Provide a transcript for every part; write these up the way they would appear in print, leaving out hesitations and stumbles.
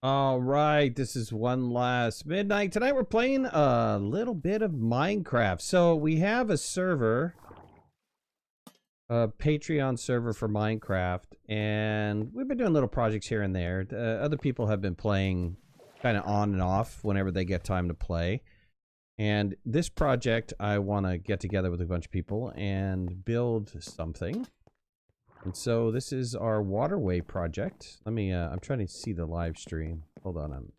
All right, this is One Last Midnight. Tonight we're playing a little bit of Minecraft. So we have a server, a Patreon server for Minecraft, and we've been doing little projects here and there. Other people have been playing kind of on and off whenever they get time to play. And this project, I want to get together with a bunch of people and build something. And so this is our waterway project. Let me, I'm trying to see the live stream. Hold on,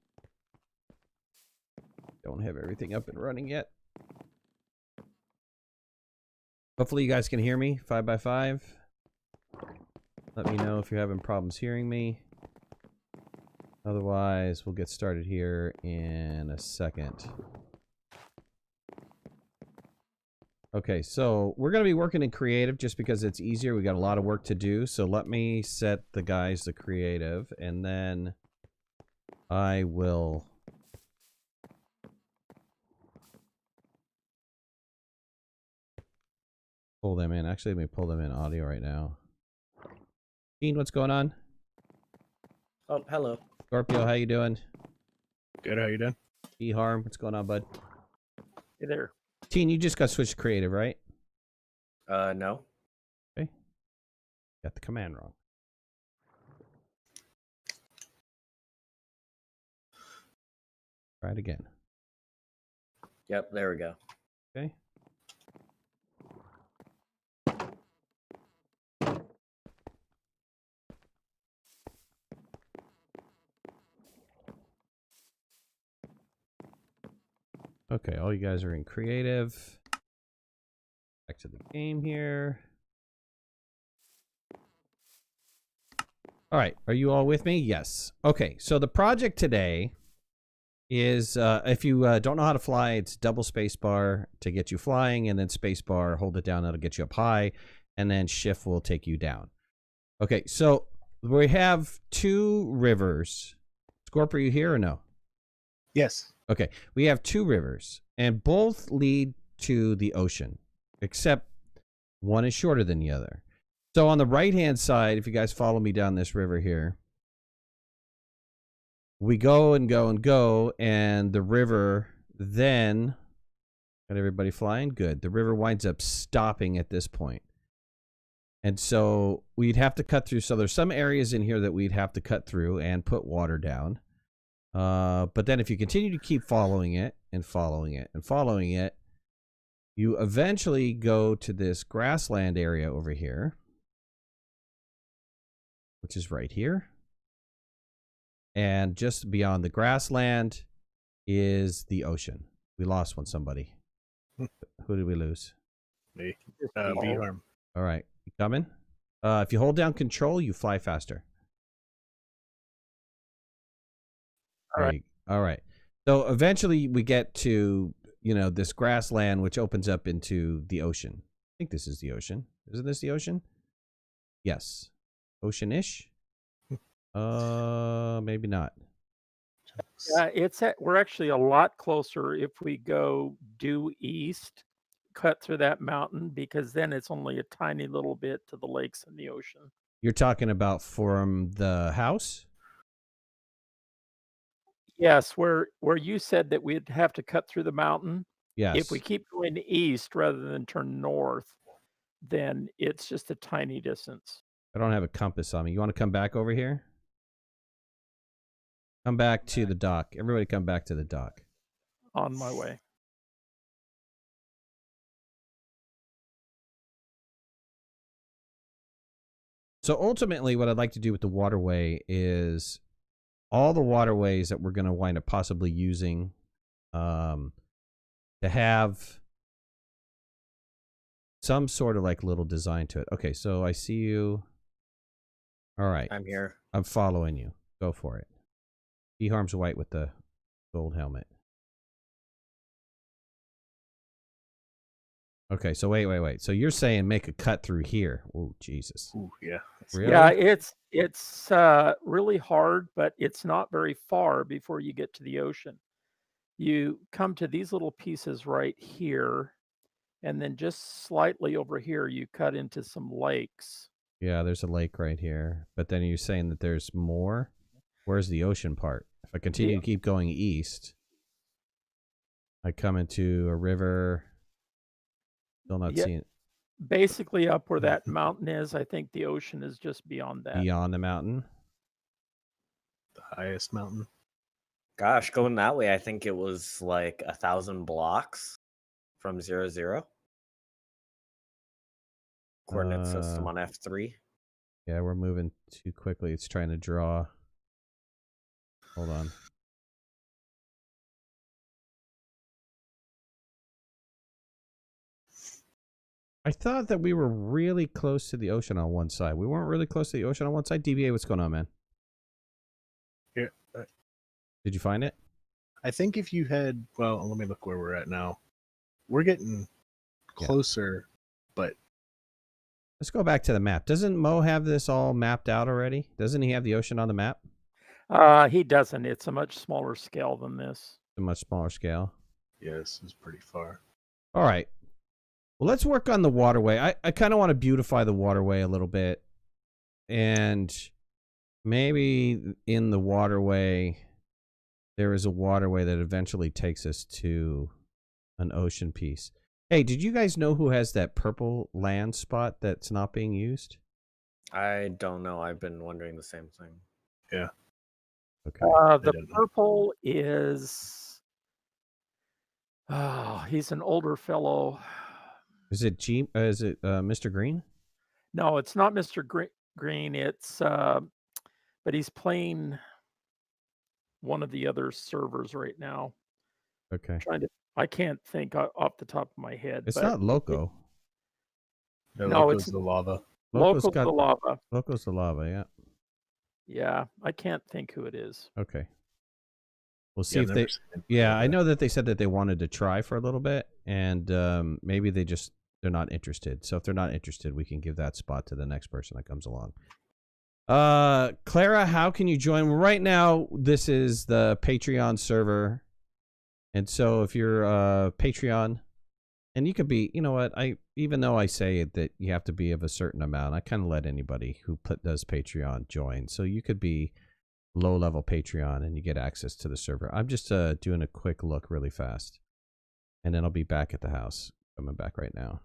don't have everything up and running yet. Hopefully you guys can hear me, 5x5. Let me know if you're having problems hearing me. Otherwise, we'll get started here in a second. Okay, so we're going to be working in creative just because it's easier. We got a lot of work to do. So let me set the guys to creative, and then I will pull them in. Actually, let me pull them in audio right now. Dean, what's going on? Oh, hello. Scorpio, how you doing? Good, how you doing? E-Harm, what's going on, bud? Hey there. Teen, you just got switched to creative, right? No. Okay. Got the command wrong. Try it again. Yep, there we go. Okay. Okay, all you guys are in creative. Back to the game here. All right, are you all with me? Yes. Okay, so the project today is, if you don't know how to fly, it's double spacebar to get you flying, and then spacebar, hold it down, that'll get you up high, and then shift will take you down. Okay, so we have two rivers. Scorp, are you here or no? Yes. Okay, we have two rivers, and both lead to the ocean, except one is shorter than the other. So on the right-hand side, if you guys follow me down this river here, we go and go and go, and the river then, got everybody flying? Good. The river winds up stopping at this point. And so we'd have to cut through. So there's some areas in here that we'd have to cut through and put water down. But then if you continue to keep following it and following it and following it, you eventually go to this grassland area over here, which is right here. And just beyond the grassland is the ocean. We lost one, somebody. Who did we lose? Me. B-Harm. All right, you coming? If you hold down control, you fly faster. All right. So eventually we get to, this grassland, which opens up into the ocean. I think this is the ocean. Isn't this the ocean? Yes. Ocean-ish? Maybe not. Yeah, we're actually a lot closer if we go due east, cut through that mountain, because then it's only a tiny little bit to the lakes and the ocean. You're talking about from the house? Yes, where you said that we'd have to cut through the mountain. Yes. If we keep going east rather than turn north, then it's just a tiny distance. I don't have a compass on me. You want to come back over here? Come back to the dock. Everybody come back to the dock. On my way. So ultimately what I'd like to do with the waterway is all the waterways that we're going to wind up possibly using to have some sort of like little design to it. Okay, so I see you. All right. I'm here. I'm following you. Go for it. E-Harm's white with the gold helmet. Okay, so wait. So you're saying make a cut through here. Oh, Jesus. Ooh, yeah. Really? Yeah, it's really hard, but it's not very far before you get to the ocean. You come to these little pieces right here, and then just slightly over here, you cut into some lakes. Yeah, there's a lake right here. But then you're saying that there's more? Where's the ocean part? If I continue Yeah. to keep going east, I come into a river. Still not Yeah. seeing Basically, up where that mountain is, I think the ocean is just beyond that. beyond the mountain. The highest mountain. Gosh, going that way, I think it was like 1,000 blocks from 0, 0. Coordinate system on F3. Yeah, we're moving too quickly. It's trying to draw. Hold on. I thought that we were really close to the ocean on one side. We weren't really close to the ocean on one side. DBA, what's going on, man? Here, Did you find it? I think if you had, well, let me look where we're at now. We're getting Yeah. closer, but Let's go back to the map. Doesn't Mo have this all mapped out already? Doesn't he have the ocean on the map? He doesn't. It's a much smaller scale than this. A much smaller scale. yeah, this is pretty far. All right. Well, let's work on the waterway. I kind of want to beautify the waterway a little bit. And maybe in the waterway, there is a waterway that eventually takes us to an ocean piece. Hey, did you guys know who has that purple land spot that's not being used? I don't know. I've been wondering the same thing. Yeah. Okay. The don't know. purple is. He's an older fellow. Is it Mr. Green? No, it's not Mr. Green. It's but he's playing one of the other servers right now. Okay. I can't think off the top of my head. It's but not Loco. No, No, that it's- goes the lava. Loco's Local got the lava. Loco's the lava, yeah. Yeah, I can't think who it is. Okay. We'll see Yeah, if I've they never seen it Yeah, before, I but- know that they said that they wanted to try for a little bit, and maybe they're not interested. So if they're not interested, we can give that spot to the next person that comes along. Clara, how can you join? Right now, this is the Patreon server. And so if you're Patreon, and you could be, you know what, even though I say that you have to be of a certain amount, I kind of let anybody who does Patreon join. So you could be low-level Patreon and you get access to the server. I'm just doing a quick look really fast. And then I'll be back at the house. Coming back right now.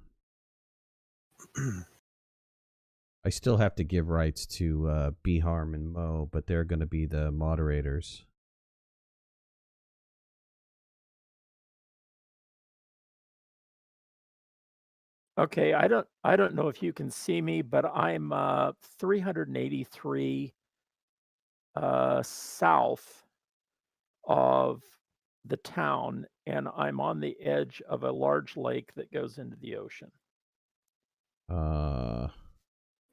I still have to give rights to Beharm and Mo, but they're going to be the moderators. Okay, I don't know if you can see me, but I'm 383 south of the town, and I'm on the edge of a large lake that goes into the ocean.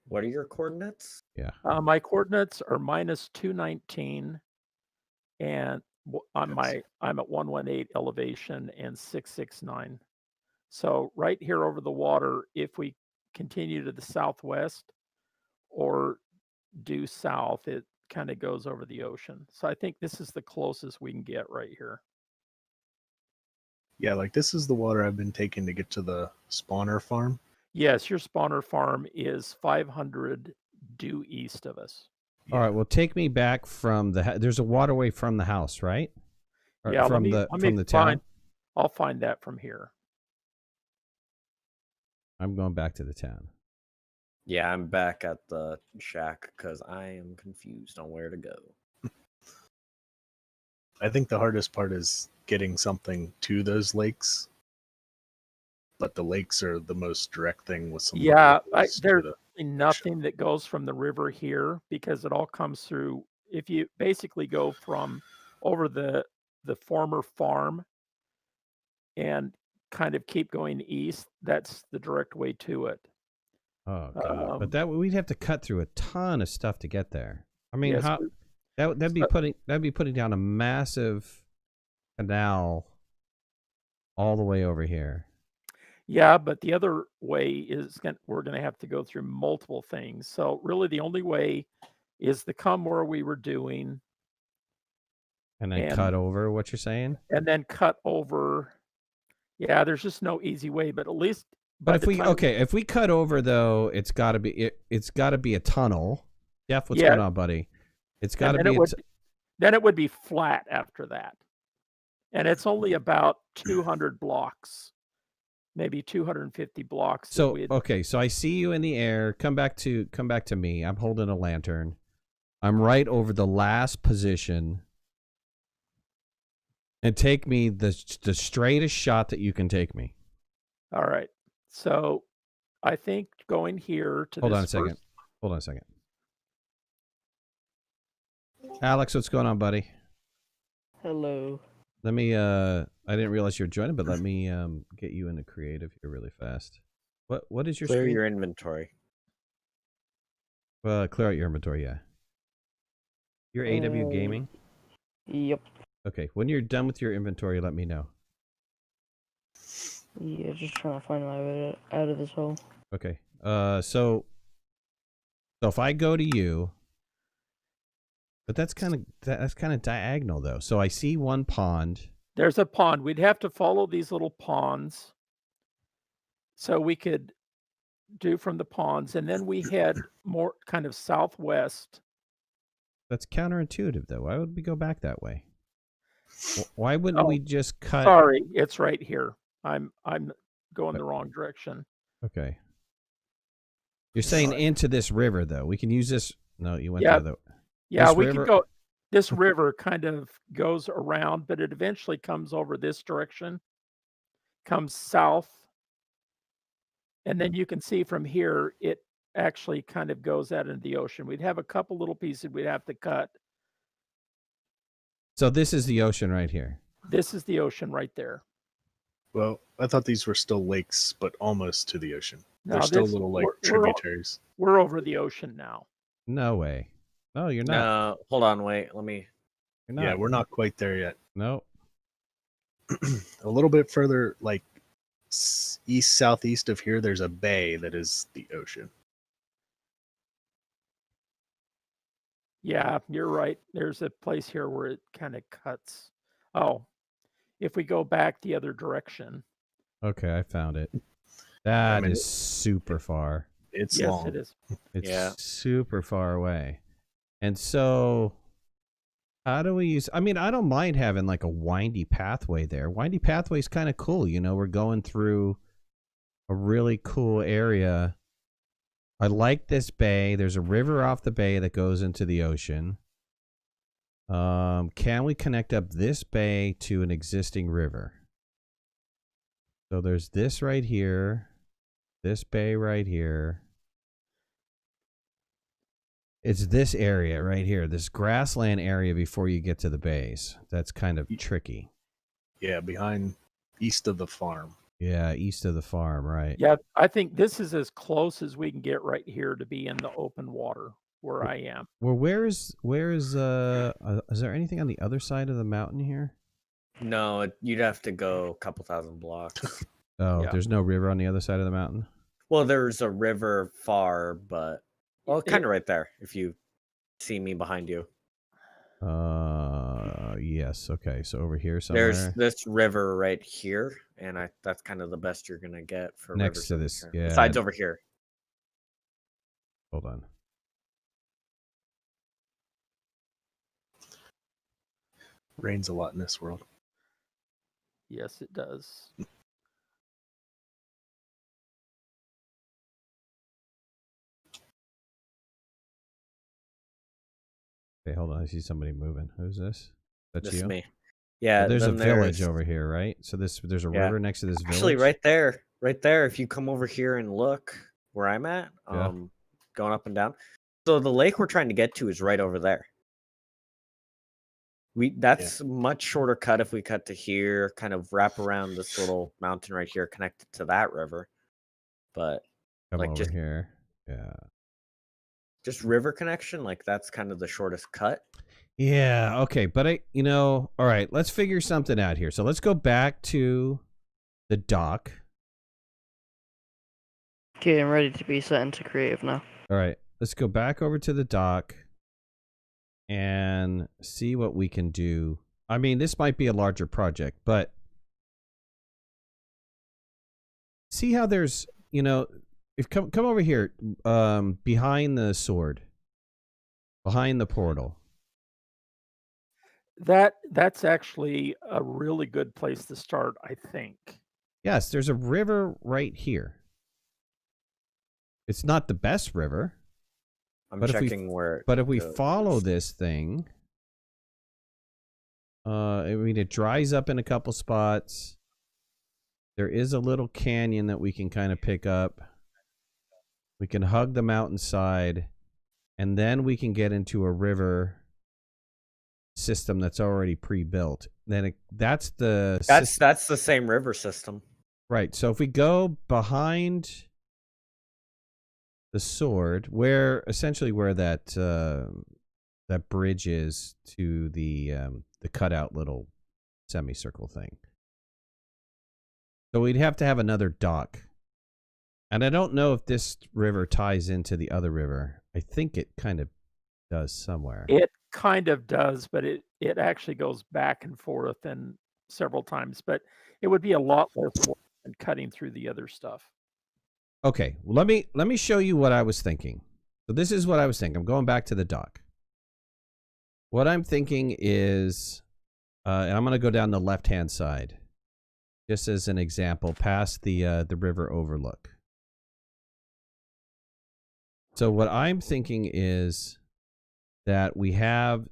What are your coordinates? Yeah. My coordinates are -219, and I'm at 118 elevation and 669. So right here over the water, if we continue to the southwest or due south, it kind of goes over the ocean. So I think this is the closest we can get right here. Yeah, like this is the water I've been taking to get to the spawner farm. Yes, your spawner farm is 500 due east of us. All right. Well, take me back from there's a waterway from the house, right? Or Yeah, from let me the town. I'll find that from here. I'm going back to the town. Yeah, I'm back at the shack because I am confused on where to go. I think the hardest part is getting something to those lakes. But the lakes are the most direct thing with some. Yeah, levels to there's the- nothing that goes from the river here because it all comes through. If you basically go from over the former farm and kind of keep going east, that's the direct way to it. Oh god! But we'd have to cut through a ton of stuff to get there. I mean, Yes, how that'd be putting down a massive canal all the way over here. Yeah, but the other way is we're going to have to go through multiple things. So really, the only way is to come where we were doing, And then cut over. What you're saying? and then cut over. Yeah, there's just no easy way, but at least. But if we cut over though, it's got to be a tunnel. Jeff, what's going on, buddy? It's got to be. Then it would be flat after that. And it's only about 200 blocks, maybe 250 blocks. So okay, so I see you in the air. Come back to me. I'm holding a lantern. I'm right over the last position. And take me the straightest shot that you can take me. All right. So I think going here to Hold this on a second. first- Hold on a second. Alex, what's going on, buddy? Hello. Let me I didn't realize you were joining, but let me get you into creative here really fast. What is your Clear screen? your inventory. Clear out your inventory, yeah. Your AW gaming? Yep. Okay, when you're done with your inventory, let me know. Yeah, just trying to find my way out of this hole. Okay. So if I go to you, but that's kind of diagonal though. So I see one pond. There's a pond. We'd have to follow these little ponds. So we could do from the ponds, and then we head more kind of southwest. That's counterintuitive though. Why would we go back that way? Why wouldn't we just cut? Sorry, it's right here. I'm going the wrong direction. Okay. You're saying into this river though. We can use this. No, you went the other way. Yeah, This we river- could go. This river kind of goes around, but it eventually comes over this direction, comes south, and then you can see from here it actually kind of goes out into the ocean. We'd have a couple little pieces we'd have to cut. So this is the ocean right here. This is the ocean right there. Well, I thought these were still lakes, but almost to the ocean. No, They're still this- little like we're- tributaries. We're over the ocean now. No way. No, you're not. No, hold on, wait. Let me. You're not. Yeah, we're not quite there yet. No. A little bit further, like east southeast of here, there's a bay that is the ocean. Yeah, you're right. There's a place here where it kind of cuts. Oh, if we go back the other direction. Okay, I found it. That mean, is super far. It's Yes, long. it is. It's Yeah. super far away. And so how do we use I mean, I don't mind having like a windy pathway there. Windy pathway is kind of cool, you know, we're going through a really cool area. I like this bay. There's a river off the bay that goes into the ocean. Can we connect up this bay to an existing river? So there's this right here, this bay right here. It's this area right here, this grassland area before you get to the bays. That's kind of tricky. Yeah, behind east of the farm. Yeah, east of the farm, right? Yeah, I think this is as close as we can get right here to be in the open water where I am. Well, where is there anything on the other side of the mountain here? No, you'd have to go a couple thousand blocks. Oh, Yeah. there's no river on the other side of the mountain? Well, there's a river far, but well, It- kind of right there. If you see me behind you, Yes. Okay, so over here somewhere. there's this river right here, and that's kind of the best you're gonna get for Next rivers to over this, here. yeah. Besides over here. Hold on. Rains a lot in this world. Yes, it does. Okay, hold on. I see somebody moving. Who's this? That's This is you? me. Yeah, There's a then village there's- over here, right? So there's a Yeah. river next to this village. Actually, right there. If you come over here and look where I'm at, Yeah. going up and down. So the lake we're trying to get to is right over there. That's a much shorter cut if we cut to here, kind of wrap around this little mountain right here, connected to that river. But Come like over just here. Yeah. just river connection, like that's kind of the shortest cut. Yeah, okay, but all right, let's figure something out here. So let's go back to the dock. Okay, I'm ready to be set into creative now. All right, let's go back over to the dock and see what we can do. I mean, this might be a larger project, but see how there's, if come over here, behind the sword, behind the portal. That's actually a really good place to start, I think. Yes, there's a river right here. It's not the best river. I'm But if we- checking where. But if we goes. follow this thing, I mean, it dries up in a couple spots. There is a little canyon that we can kind of pick up. We can hug the mountainside, and then we can get into a river system that's already pre-built. Then that's the That's the same river system. right. So if we go behind the sword, where essentially where that that bridge is to the cutout little semicircle thing. So we'd have to have another dock. And I don't know if this river ties into the other river. I think it kind of does somewhere. It kind of does, but it actually goes back and forth and several times. But it would be a lot less work than cutting through the other stuff. Okay, well, let me show you what I was thinking. So this is what I was thinking. I'm going back to the dock. What I'm thinking is, and I'm going to go down the left-hand side, just as an example, past the river overlook. So what I'm thinking is that we have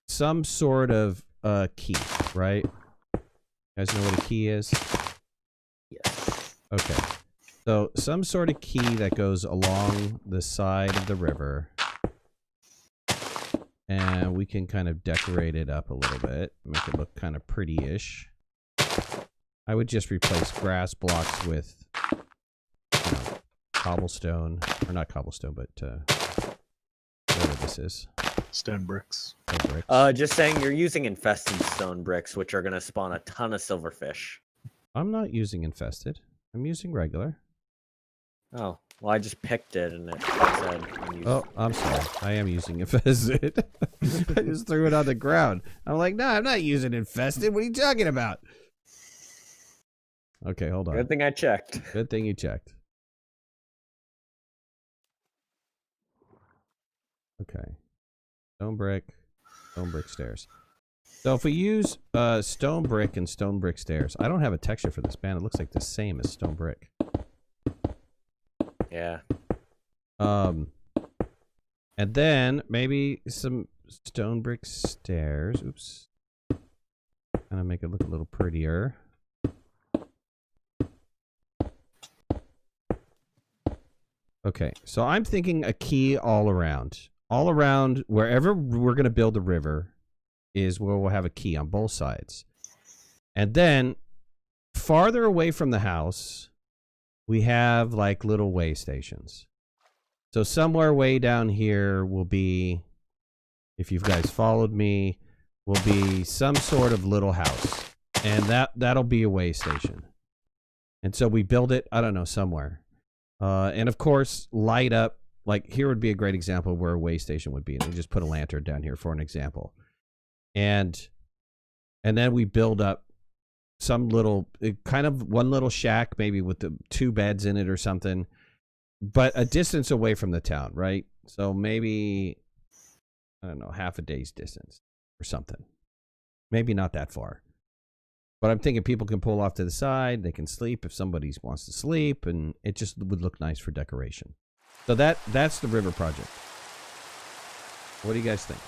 some sort of key, right? You guys know what a key is? Yes. Okay. So some sort of key that goes along the side of the river. And we can kind of decorate it up a little bit, make it look kind of pretty-ish. I would just replace grass blocks with, you know, cobblestone, or not cobblestone, but whatever this is. Stone bricks. Stone bricks. Just saying you're using infested stone bricks, which are gonna spawn a ton of silverfish. I'm not using infested. I'm using regular. Oh, well, I just picked it and it said. Oh, I'm sorry. I am using infested. I just threw it on the ground. I'm like, no, I'm not using infested. What are you talking about? Okay, hold on. Good thing I checked. Good thing you checked. Okay. Stone brick stairs. So if we use stone brick and stone brick stairs, I don't have a texture for this, man. It looks like the same as stone brick. Yeah. And then maybe some stone brick stairs. Oops. Kind of make it look a little prettier. Okay, so I'm thinking a key all around. All around, wherever we're going to build the river is where we'll have a key on both sides. And then, farther away from the house, we have like little way stations. So somewhere way down here will be, if you guys followed me, will be some sort of little house. And that'll be a way station. And so we build it, I don't know, somewhere. And of course, light up, like here would be a great example of where a way station would be. And we just put a lantern down here for an example. And then we build up some little, kind of one little shack, maybe with the 2 beds in it or something, but a distance away from the town, right? So maybe, I don't know, half a day's distance or something. Maybe not that far. But I'm thinking people can pull off to the side. They can sleep if somebody wants to sleep, and it just would look nice for decoration. So that's the river project. What do you guys think?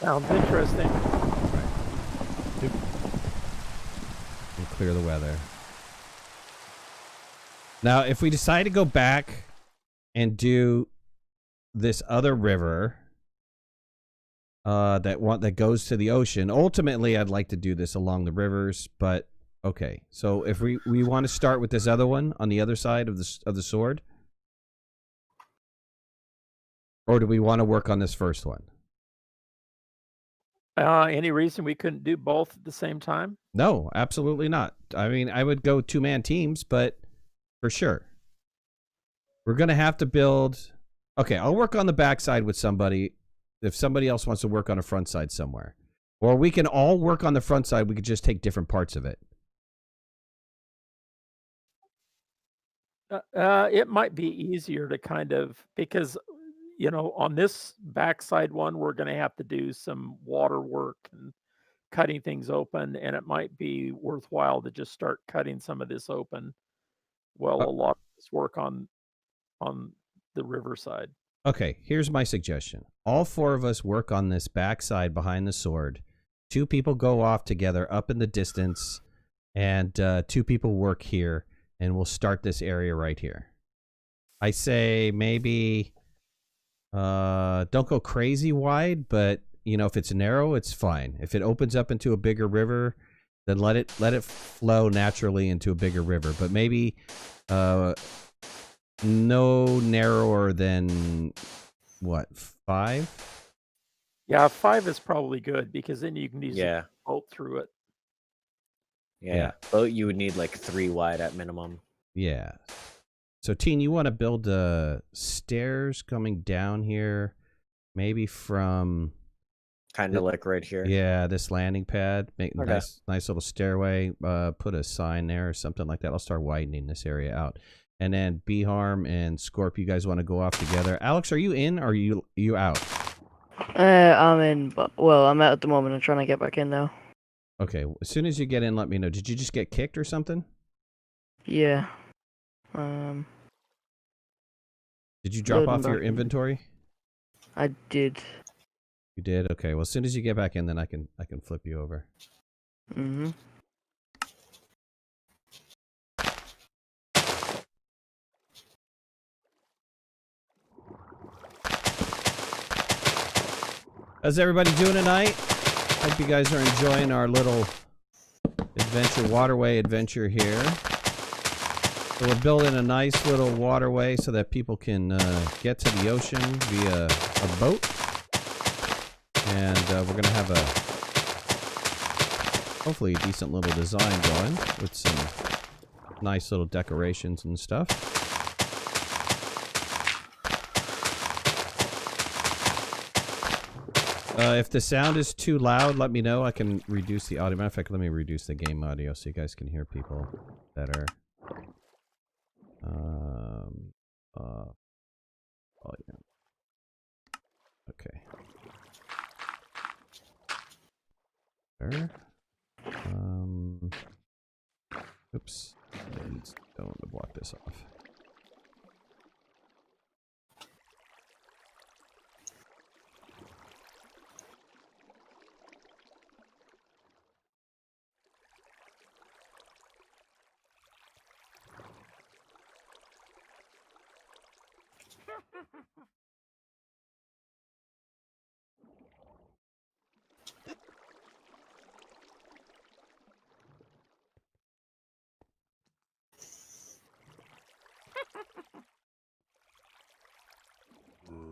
Sounds interesting. Right. And clear the weather. Now, if we decide to go back and do this other river that goes to the ocean, ultimately I'd like to do this along the rivers, but okay. So if we want to start with this other one on the other side of the sword, or do we want to work on this first one? Any reason we couldn't do both at the same time? No, absolutely not. I mean, I would go 2-man teams, but for sure. We're going to have to build... Okay, I'll work on the backside with somebody if somebody else wants to work on the front side somewhere. Or we can all work on the front side. We could just take different parts of it. It might be easier to kind of, because on this backside one, we're going to have to do some water work and cutting things open, and it might be worthwhile to just start cutting some of this open. Well, a lot of this work on the riverside. Okay, here's my suggestion. All 4 of us work on this backside behind the sword. 2 people go off together up in the distance, and 2 people work here, and we'll start this area right here. I say maybe don't go crazy wide, but if it's narrow, it's fine. If it opens up into a bigger river, then let it flow naturally into a bigger river. But maybe no narrower than what, 5? Yeah, 5 is probably good because then you can easily Yeah. boat through it. Yeah. Boat you would need like 3 wide at minimum. Yeah. So, Teen, you want to build stairs coming down here, maybe from Kind of like right here. Yeah, this landing pad. Make Okay. nice little stairway. Put a sign there or something like that. I'll start widening this area out. And then Beharm and Scorp, you guys want to go off together. Alex, are you in or are you out? I'm in, but I'm out at the moment. I'm trying to get back in though. Okay, as soon as you get in, let me know. Did you just get kicked or something? Yeah. Did you drop Loading off your back in. inventory? I did. You did? Okay. Well, as soon as you get back in, then I can flip you over. Mm-hmm. How's everybody doing tonight? Hope you guys are enjoying our little waterway adventure here. So we're building a nice little waterway so that people can get to the ocean via a boat. And we're going to have hopefully a decent little design going with some nice little decorations and stuff. If the sound is too loud, let me know. I can reduce the audio. Matter of fact, let me reduce the game audio so you guys can hear people better. Volume. Okay. There. Oops. Don't want to block this off.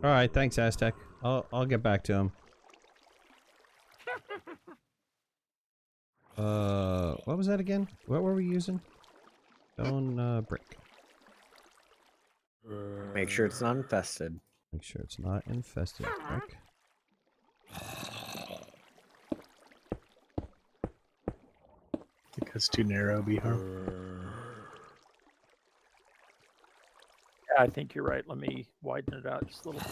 All right, thanks, Aztec. I'll get back to him. What was that again? What were we using? Stone brick. Make sure it's not infested. Make sure it's not infested. Brick. I think that's too narrow, Beharm. Yeah, I think you're right. Let me widen it out just a little.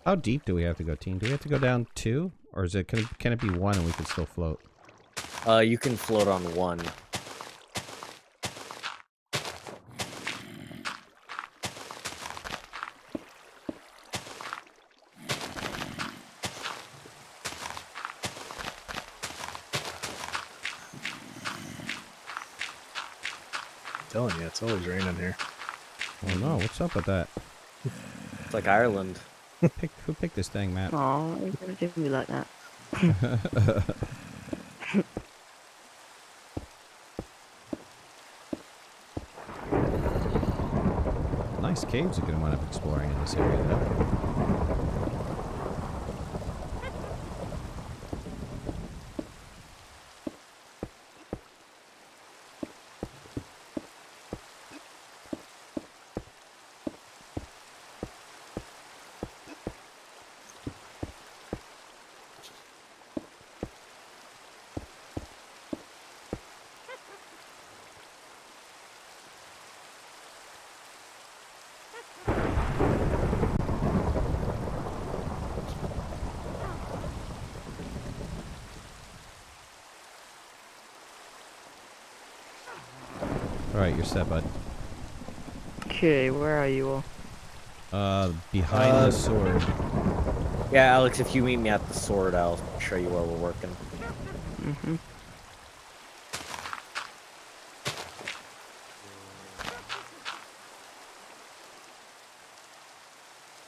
How deep do we have to go, team? Do we have to go down 2? Or is it can it be 1 and we can still float? You can float on 1. I'm telling you, it's always raining here. Oh no, what's up with that? It's like Ireland. Who picked this thing, Matt? Oh, you're gonna do me like that. Nice caves you're gonna wind up exploring in this area, though. All right, you're set, bud. Okay, where are you all? Behind the sword. Yeah, Alex, if you meet me at the sword, I'll show you where we're working. Mm-hmm.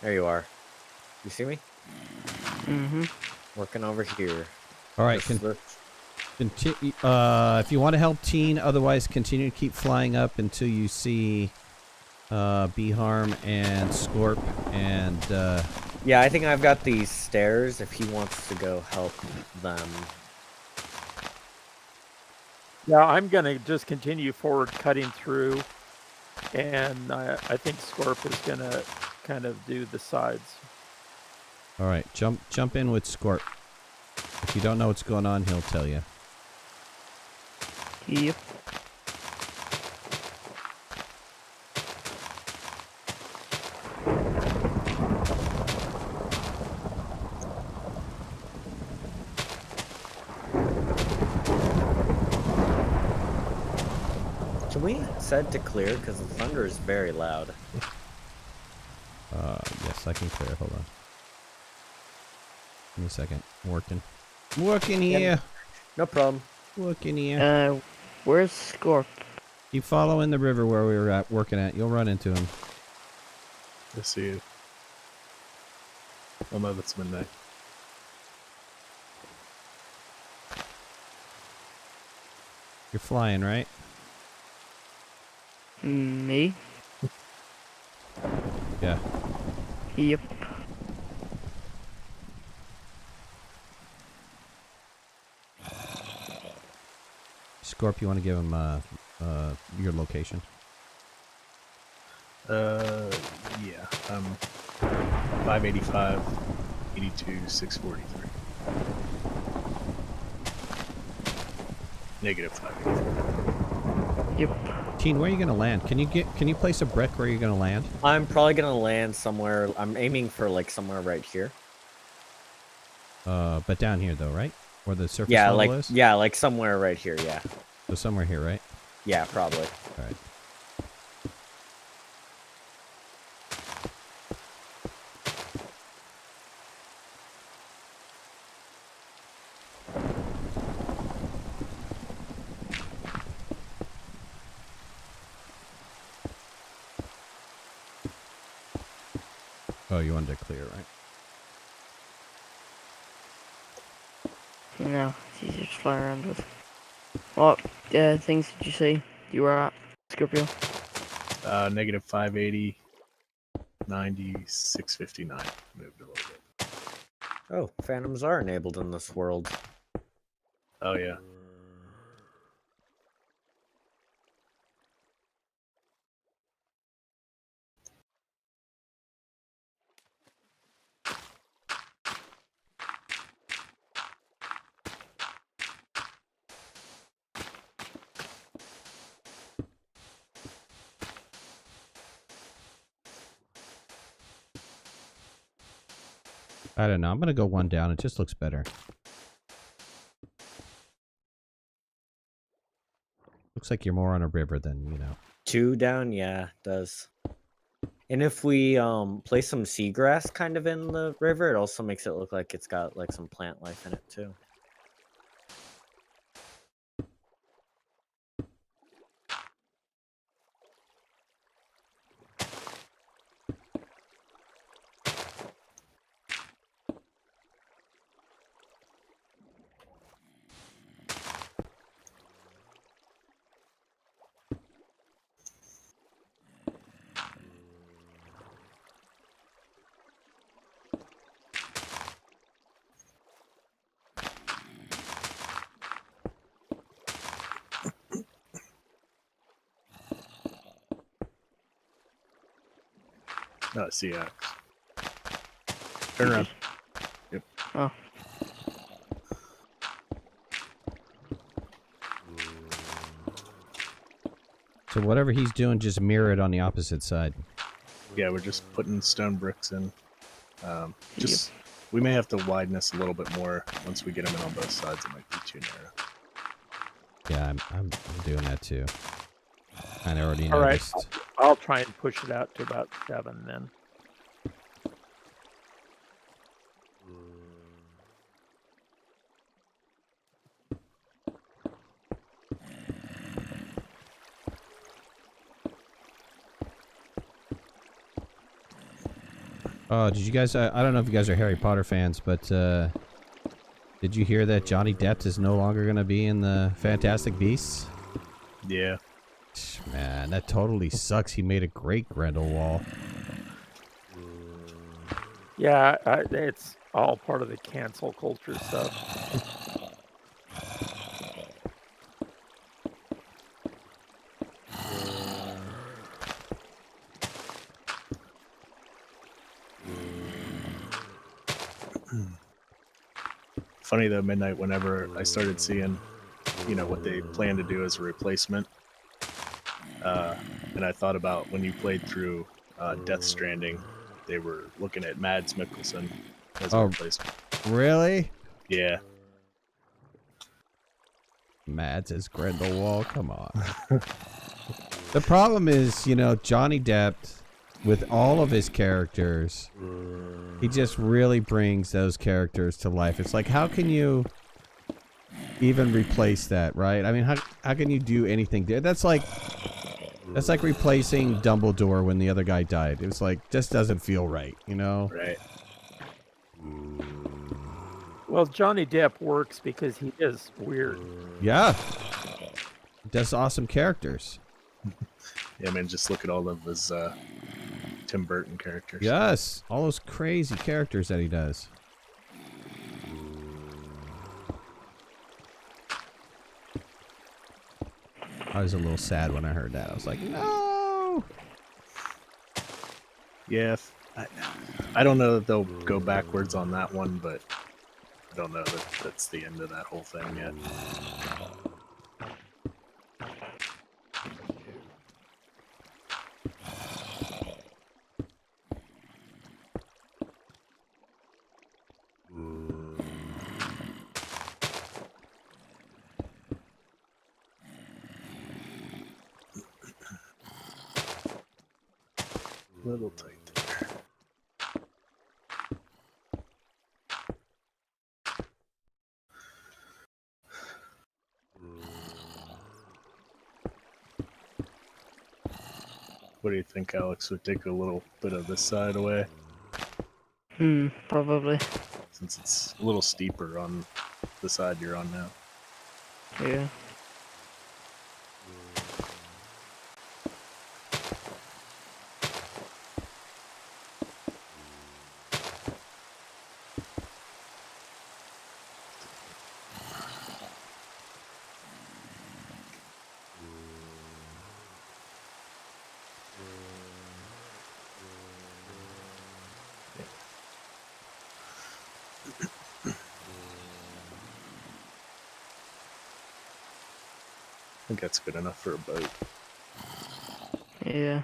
There you are. You see me? Mm-hmm. Working over here. All right, if you want to help Teen, otherwise continue to keep flying up until you see Beharm and Scorp and Yeah, I think I've got these stairs if he wants to go help them. Yeah, I'm going to just continue forward cutting through, and I think Scorp is going to kind of do the sides. all right, jump in with Scorp. If you don't know what's going on, he'll tell you. Yep. Can we set to clear? Because the thunder is very loud. Yes, I can clear. Hold on. Give me a second. I'm working here. No problem. Working here. Where's Scorp? Keep following the river where we were working at. You'll run into him. I see you. Oh no, that's midnight. You're flying, right? Me? Yeah. Yep. Scorp, you want to give him your location? Yeah. 585, 82, 643. Negative 583. Yep. Teen, where are you gonna land? Can you place a brick where you're gonna land? I'm probably gonna land somewhere. I'm aiming for like somewhere right here. But down here though, right? Where the surface Yeah, level like is? like somewhere right here. Yeah. So somewhere here, right? Yeah, probably. All right. Oh, you wanted to clear, right? No, it's easier to fly around with. What things did you say you were at, Scorpio? Negative 580, 90, 659. Moved a little bit. Oh, phantoms are enabled in this world. Oh yeah. I don't know. I'm gonna go one down. It just looks better. Looks like you're more on a river than, you know. 2 down, yeah, it does. And if we place some seagrass kind of in the river, it also makes it look like it's got like some plant life in it too. No, CX. Turn around. Yep. Oh. So whatever he's doing, just mirror it on the opposite side. Yeah, we're just putting stone bricks in. Just we may have to widen this a little bit more once we get them in on both sides. It might be too narrow. Yeah, I'm doing that too. I already All right, noticed. I'll try and push it out to about 7 then. Oh, did you guys? I don't know if you guys are Harry Potter fans, but did you hear that Johnny Depp is no longer going to be in the Fantastic Beasts? Yeah. Man, that totally sucks. He made a great Grindelwald. Yeah, it's all part of the cancel culture stuff. Funny though, Midnight, whenever I started seeing, what they plan to do as a replacement, and I thought about when you played through Death Stranding, they were looking at Mads Mikkelsen as a replacement. Really? Yeah. Mads as Grindelwald? Come on. The problem is, Johnny Depp, with all of his characters, he just really brings those characters to life. It's like, how can you even replace that, right? I mean, how can you do anything? That's like replacing Dumbledore when the other guy died. It was like, just doesn't feel right, Right. Well, Johnny Depp works because he is weird. Yeah. He does awesome characters. Yeah, man, just look at all of his Tim Burton characters. Yes. All those crazy characters that he does. I was a little sad when I heard that. I was like, no. Yeah, I don't know that they'll go backwards on that one, but I don't know that that's the end of that whole thing yet. Little tight there. What do you think, Alex? Would take a little bit of this side away? Probably. Since it's a little steeper on the side you're on now. Yeah. I think that's good enough for a boat. Yeah.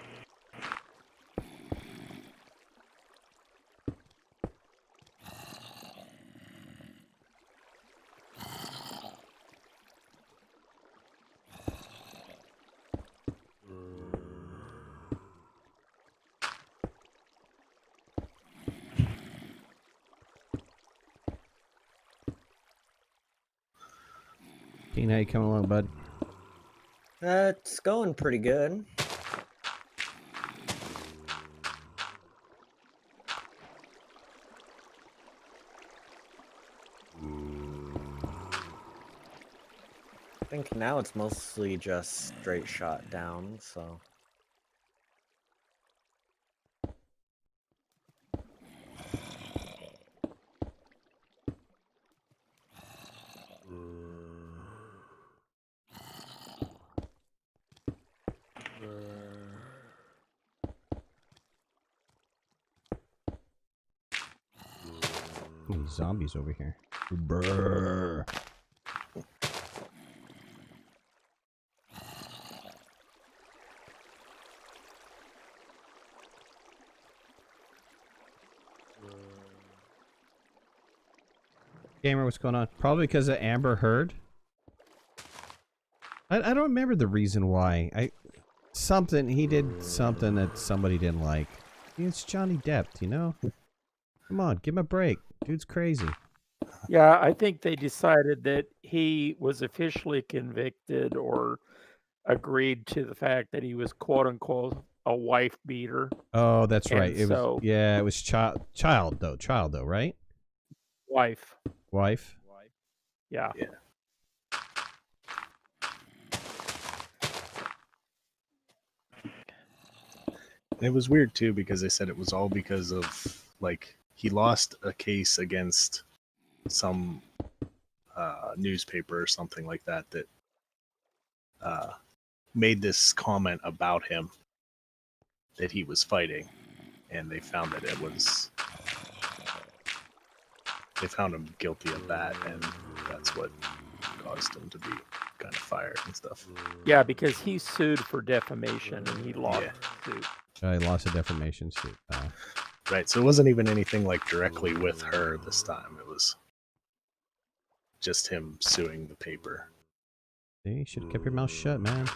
Keen, how you coming along, bud? It's going pretty good. I think now it's mostly just straight shot down, so. Ooh, zombies over here. Brrr. Gamer, what's going on? Probably because of Amber Heard. I don't remember the reason why. He did something that somebody didn't like. It's Johnny Depp, you know? Come on, give him a break. Dude's crazy. Yeah, I think they decided that he was officially convicted or agreed to the fact that he was quote unquote a wife beater. Oh, that's right. And It was so it was child though, right? wife. Wife. Yeah. Yeah. It was weird too because they said it was all because of like he lost a case against some newspaper or something like that that made this comment about him that he was fighting, and they found that they found him guilty of that, and that's what caused him to be kind of fired and stuff. Yeah, because he sued for defamation and he lost the suit. I lost a defamation suit. Right, so it wasn't even anything like directly with her this time. It was just him suing the paper. You should have kept your mouth shut, man.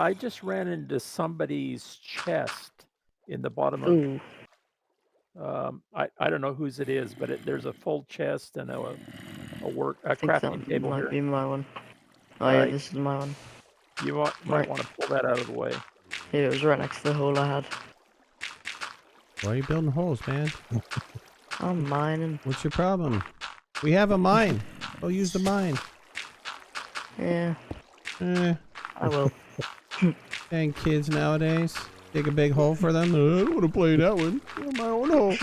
I just ran into somebody's chest in the bottom of. Ooh, I don't know whose it is, but there's a full chest and a I think crafting that table might here. be my one. Oh All yeah, right. this is my one. You might Right. want to pull that out of the way. Here, it was right next to the hole I had. Why are you building holes, man? I'm mining. What's your problem? We have a mine. Go use the mine. Yeah, Eh, I will. dang kids nowadays. Dig a big hole for them. I don't want to play that one. I want my own hole.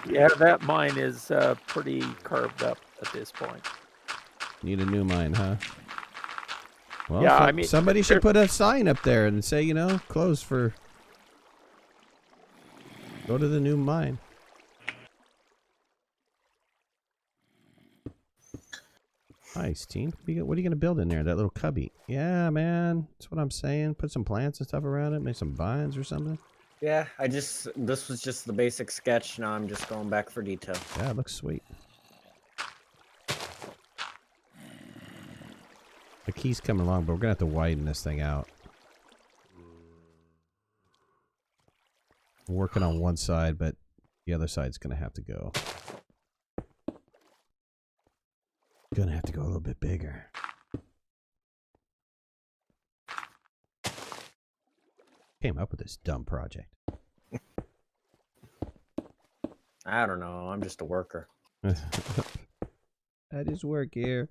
Yeah, that mine is pretty carved up at this point. Need a new mine, huh? Well, Yeah, I mean, somebody should put a sign up there and say, you know, closed for. Go to the new mine. Nice, team. What are you going to build in there? That little cubby. Yeah, man. That's what I'm saying. Put some plants and stuff around it. Make some vines or something. Yeah, this was just the basic sketch. Now I'm just going back for detail. Yeah, it looks sweet. The key's coming along, but we're going to have to widen this thing out. We're working on one side, but the other side's going to have to go. Gonna have to go a little bit bigger. Came up with this dumb project. I don't know. I'm just a worker. That is work here.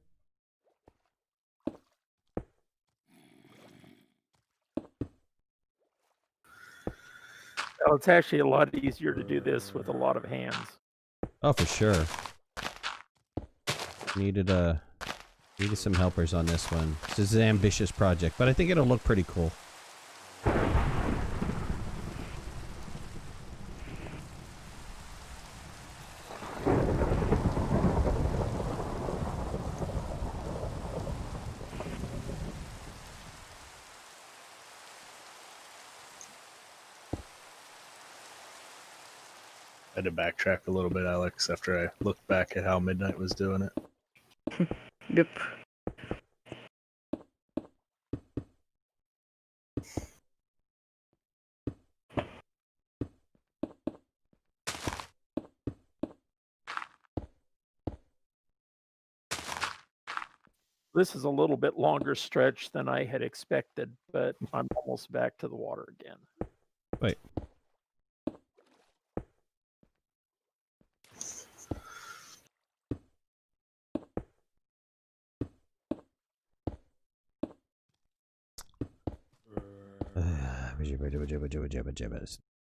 Well, it's actually a lot easier to do this with a lot of hands. Oh, for sure. Needed some helpers on this one. This is an ambitious project, but I think it'll look pretty cool. I had to backtrack a little bit, Alex, after I looked back at how Midnight was doing it. Yep. This is a little bit longer stretch than I had expected, but I'm almost back to the water again. Wait.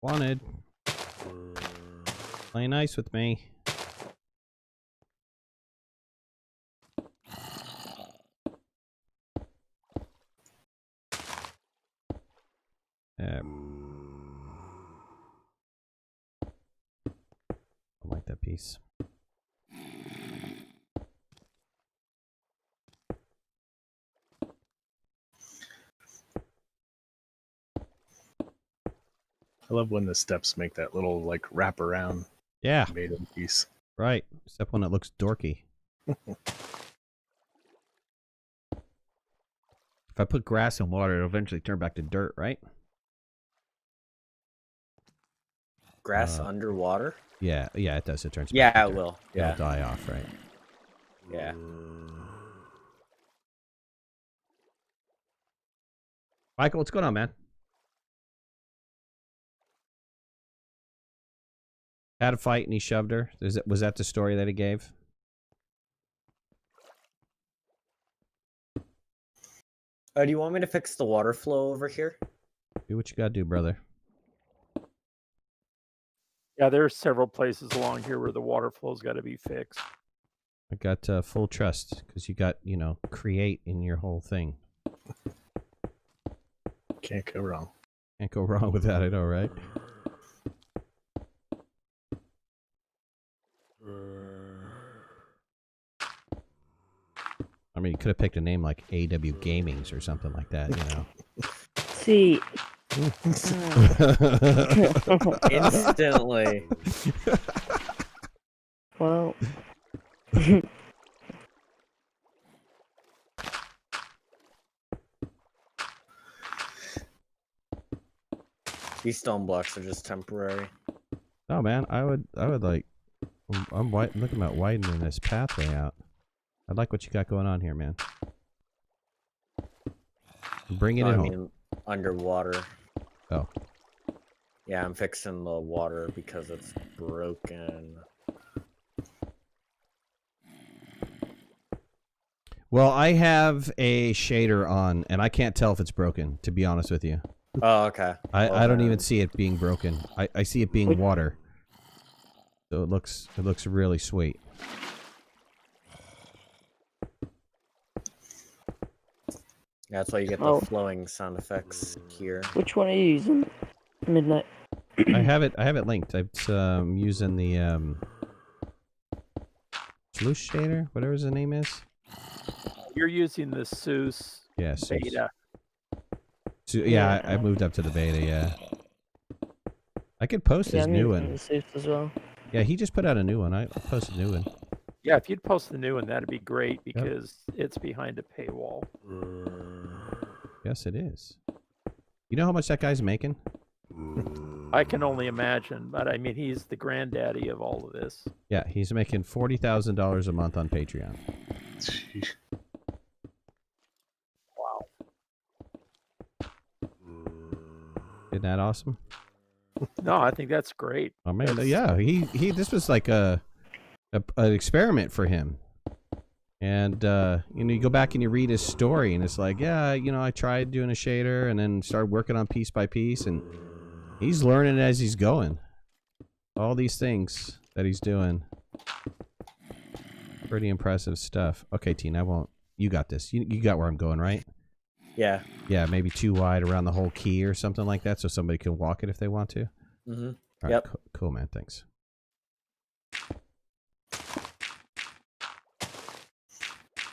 Wanted. Play nice with me. I like that piece. I love when the steps make that little like wrap around Yeah, tomato piece. right. Except when it looks dorky. If I put grass in water, it'll eventually turn back to dirt, right? Grass underwater? Yeah, it does. It turns back Yeah, to it dirt. will. It'll Yeah. die off, right? Yeah. Michael, what's going on, man? Had a fight and he shoved her. Was that the story that he gave? Do you want me to fix the water flow over here? Do what you gotta do, brother. Yeah, there's several places along here where the water flow's got to be fixed. I got full trust because you got, create in your whole thing. Can't go wrong. Can't go wrong with that, I know, right? I mean, you could have picked a name like AW Gamings or something like that, See. Instantly. Well. These stone blocks are just temporary. No, man, I would like. I'm looking at widening this pathway out. I like what you got going on here, man. Bring it No, in I home. mean underwater. Oh. Yeah, I'm fixing the water because it's broken. Well, I have a shader on, and I can't tell if it's broken, to be honest with you. Oh, okay. I don't even see it being broken. I see it being Wait. water. So it looks really sweet. Yeah, that's why you get the Oh. flowing sound effects here. Which one are you using? Midnight. I have it linked. I'm using the Sluice shader, whatever his name is. You're using the Seuss Yeah, Sluice. beta. So, yeah, Yeah. I moved up to the beta. Yeah, I could post Yeah, his I'm new using one. the Seuss as well. Yeah, he just put out a new one. I'll post a new one. Yeah, if you'd post the new one, that'd be great because it's behind a paywall. Yes, it is. You know how much that guy's making? I can only imagine, but I mean, he's the granddaddy of all of this. Yeah, he's making $40,000 a month on Patreon. Sheesh. Wow. Isn't that awesome? No, I think that's great. Oh man, That's- yeah. He. This was like an experiment for him. And you go back and you read his story, and it's like, yeah, I tried doing a shader, and then started working on piece by piece, and he's learning as he's going. All these things that he's doing, pretty impressive stuff. Okay, Teen, I won't. You got this. You got where I'm going, right? Yeah. Yeah, maybe too wide around the whole key or something like that, so somebody can walk it if they want to. Mm-hmm. All right, Yep. cool, man. Thanks.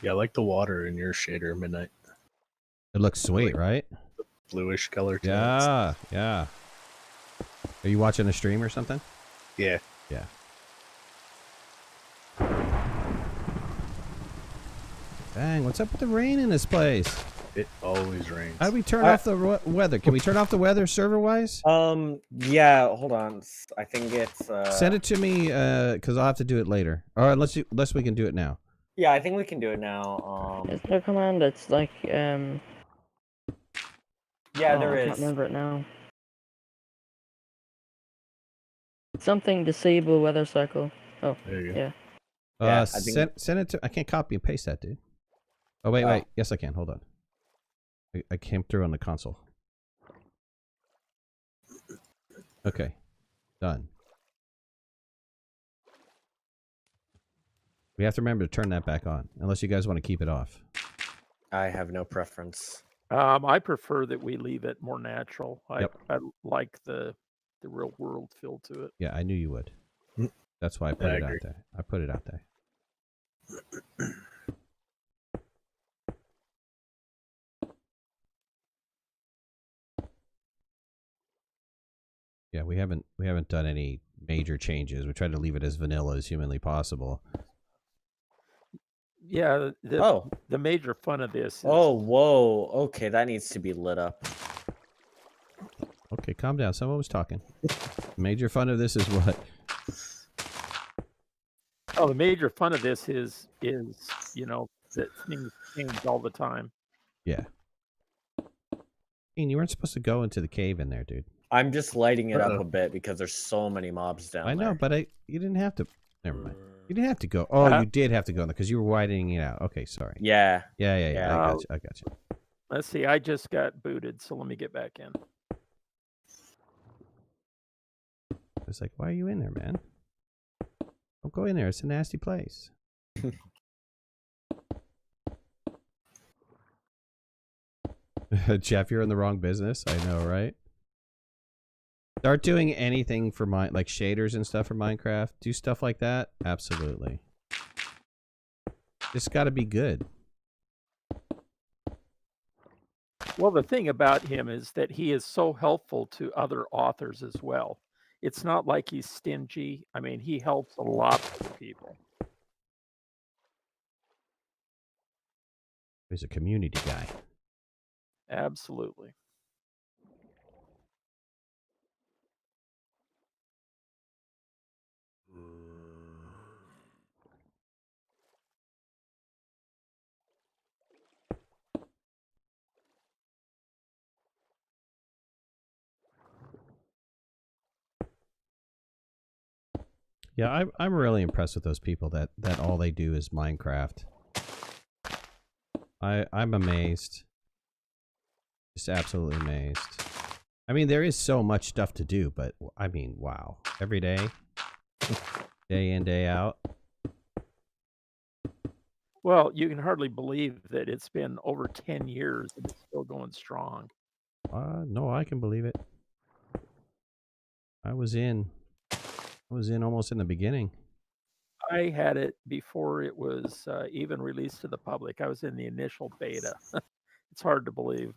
Yeah, I like the water in your shader, Midnight. It looks sweet, right? Bluish color. To it. Yeah, yeah. Are you watching a stream or something? Yeah. Yeah. Dang, what's up with the rain in this place? It always rains. How do we turn off the weather? Can we turn off the weather server-wise? Yeah, hold on. I think it's Send it to me, because I'll have to do it later. Or unless we can do it now. Yeah, I think we can do it now. Is there a command that's like Yeah, there I is. can't remember it now. Something disable weather cycle. Oh, There you go. yeah. Yeah, I think- Send it to. I can't copy and paste that, dude. Oh wait, Oh. wait. Yes, I can. Hold on. I came through on the console. Okay, done. We have to remember to turn that back on, unless you guys want to keep it off. I have no preference. I prefer that we leave it more natural. I like the real world feel to it. Yeah, I knew you would. Mm. That's why I put I it out agree. there. I put it out there. Yeah, we haven't done any major changes. We tried to leave it as vanilla as humanly possible. Yeah, Oh. the major fun of this is Oh, whoa. Okay, that needs to be lit up. Okay, calm down. Someone was talking. Major fun of this is what? oh, the major fun of this is you know that things change all the time. Yeah. Ian, you weren't supposed to go into the cave in there, dude. I'm just lighting it up Uh-oh. a bit because there's so many mobs down there. I know, but you didn't have to. Never mind. You didn't have to go. Oh, you did have to go in there because you were widening it out. Okay, sorry. Yeah. Yeah. I got you. Let's see. I just got booted, so let me get back in. It's like, why are you in there, man? Don't go in there. It's a nasty place. Jeff, you're in the wrong business. I know, right? Start doing anything for like shaders and stuff for Minecraft. Do stuff like that. Absolutely. Just got to be good. Well, the thing about him is that he is so helpful to other authors as well. It's not like he's stingy. I mean, he helps a lot of people. He's a community guy. Absolutely. Yeah, I'm really impressed with those people that all they do is Minecraft. I'm amazed. Just absolutely amazed. I mean, there is so much stuff to do, but I mean, wow. Every day, day in, day out. Well, you can hardly believe that it's been over 10 years and it's still going strong. No, I can believe it. I was in almost in the beginning. I had it before it was even released to the public. I was in the initial beta. It's hard to believe.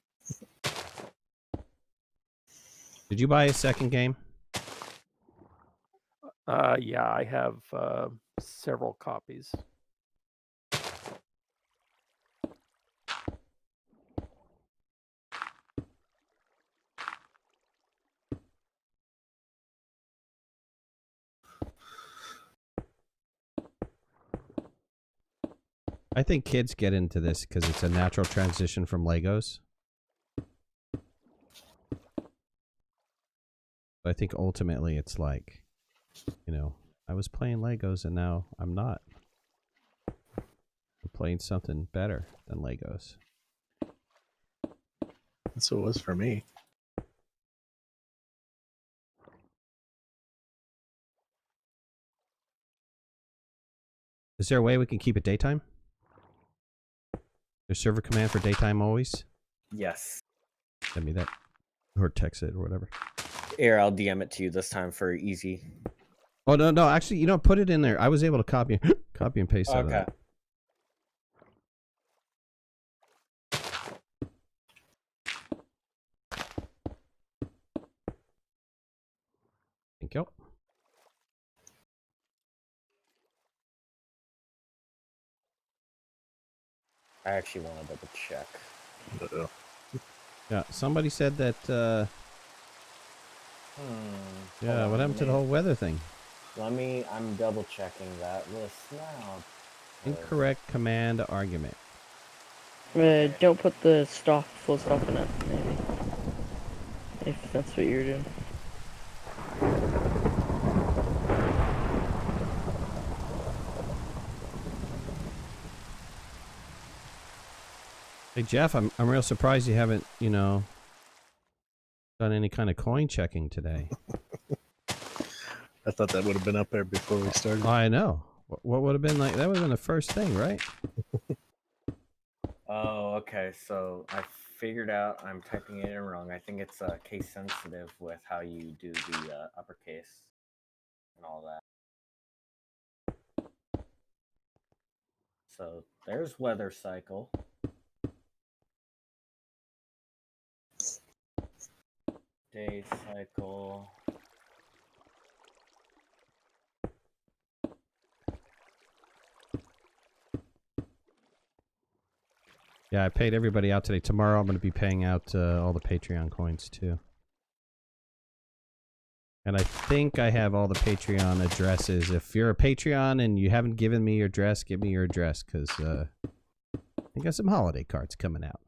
Did you buy a second game? Yeah, I have several copies. I think kids get into this because it's a natural transition from Legos. But I think ultimately it's like, you know, I was playing Legos and now I'm not. I'm playing something better than Legos. That's what it was for me. Is there a way we can keep it daytime? There's server command for daytime always? Yes. Send me that. Or text it or whatever. Here, I'll DM it to you this time for easy. Oh, no. Actually, you know, put it in there. I was able to copy and paste out of Okay. that. Thank you. I actually want to double check. Uh-oh. Yeah, somebody said that, yeah, Hold what on, happened to the whole weather thing? I'm double checking that list now. Incorrect command argument. Don't put the full stop in it, maybe. If that's what you're doing. Hey, Jeff, I'm real surprised you haven't, you know, done any kind of coin checking today. I thought that would have been up there before we started. I know. What would have been like? That would have been the first thing, right? Oh, okay. So I figured out I'm typing it in wrong. I think it's case sensitive with how you do the uppercase and all that. So there's weather cycle. Day cycle. Yeah, I paid everybody out today. Tomorrow I'm going to be paying out all the Patreon coins too. And I think I have all the Patreon addresses. If you're a Patreon and you haven't given me your address, give me your address, because I got some holiday cards coming out.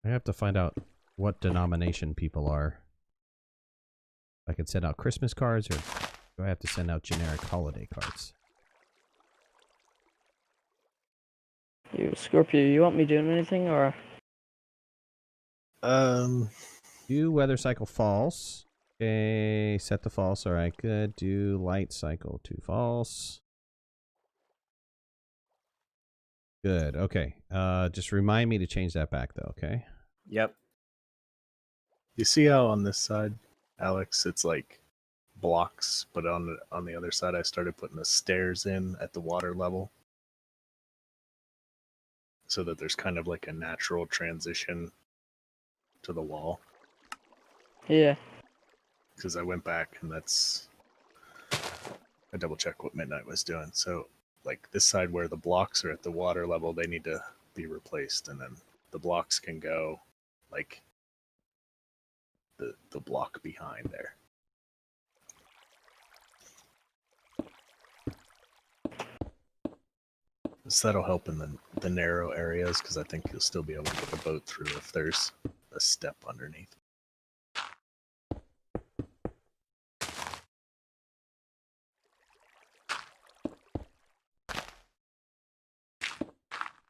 I have to find out what denomination people are. I can send out Christmas cards, or do I have to send out generic holiday cards? You, Scorpio, you want me doing anything, or? Do weather cycle false. Okay, set to false. All right, good. Do light cycle to false. Good. Okay. Just remind me to change that back, though. Okay. Yep. You see how on this side, Alex, it's like blocks, but on the other side, I started putting the stairs in at the water level, so that there's kind of like a natural transition to the wall. Yeah. Because I went back and I double checked what Midnight was doing. So like this side where the blocks are at the water level, they need to be replaced, and then the blocks can go like the block behind there. So that'll help in the narrow areas, because I think you'll still be able to get a boat through if there's a step underneath.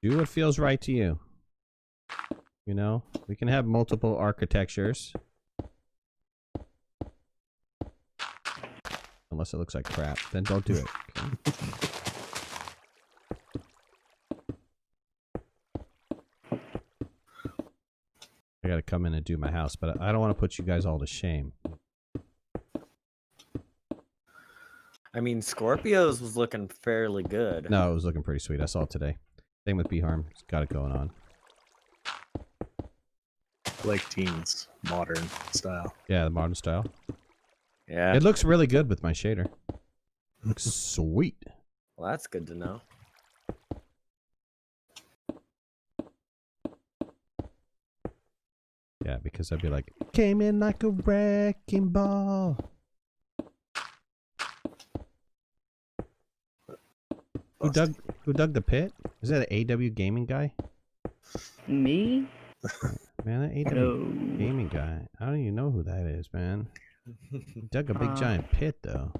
Do what feels right to you. You know, we can have multiple architectures. Unless it looks like crap, then don't do it. Okay? I gotta come in and do my house, but I don't want to put you guys all to shame. I mean, Scorpio's was looking fairly good. No, it was looking pretty sweet. I saw it today. Same with B-Harm. It's got it going on. Like teens, modern style. Yeah, the modern style. Yeah. It looks really good with my shader. Looks sweet. Well, that's good to know. Yeah, because I'd be like, came in like a wrecking ball. Who dug the pit? Is that an AW gaming guy? Me? Man, that AW No. gaming guy. I don't even know who that is, man. He dug a big giant pit, though.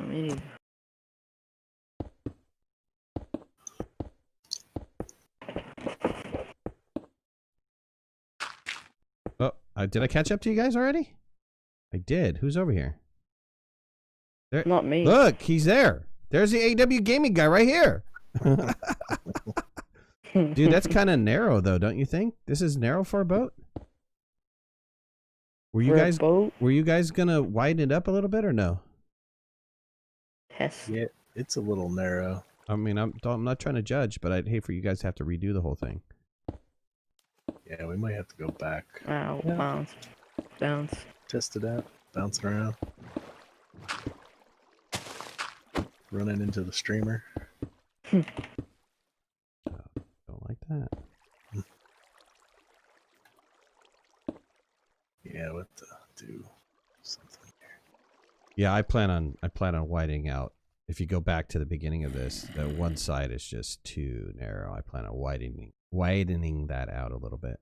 Me neither. Oh, did I catch up to you guys already? I did. Who's over here? There. Not me. Look, he's there. There's the AW gaming guy right here. Dude, that's kind of narrow, though, don't you think? This is narrow for a boat. Were you guys gonna widen it up a little bit or no? Yes. Yeah, it's a little narrow. I mean, I'm not trying to judge, but I'd hate for you guys to have to redo the whole thing. Yeah, we might have to go back. Ow, Yeah. bounce. Test it out. Bouncing around. Running into the streamer. Don't like that. Yeah, we'll have to do something here. Yeah, I plan on widening out. If you go back to the beginning of this, the one side is just too narrow. I plan on widening that out a little bit.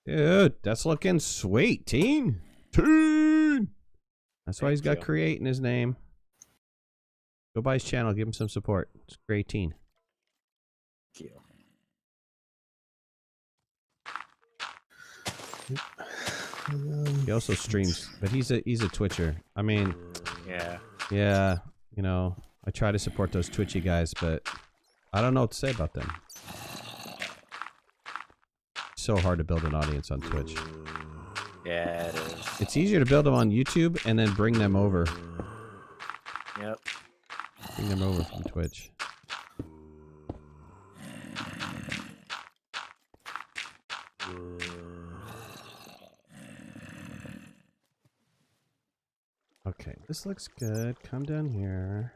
Dude, that's looking sweet, Teen. That's why he's got Create in his name. Go by his channel, give him some support. It's great, Teen. Thank you. He also streams, but he's a Twitcher. I mean, yeah, you know, I try to support those Twitchy guys, but I don't know what to say about them. So hard to build an audience on Twitch. Yeah, it is. It's easier to build them on YouTube and then bring them over. Yep. Bring them over from Twitch. Okay, this looks good. Come down here.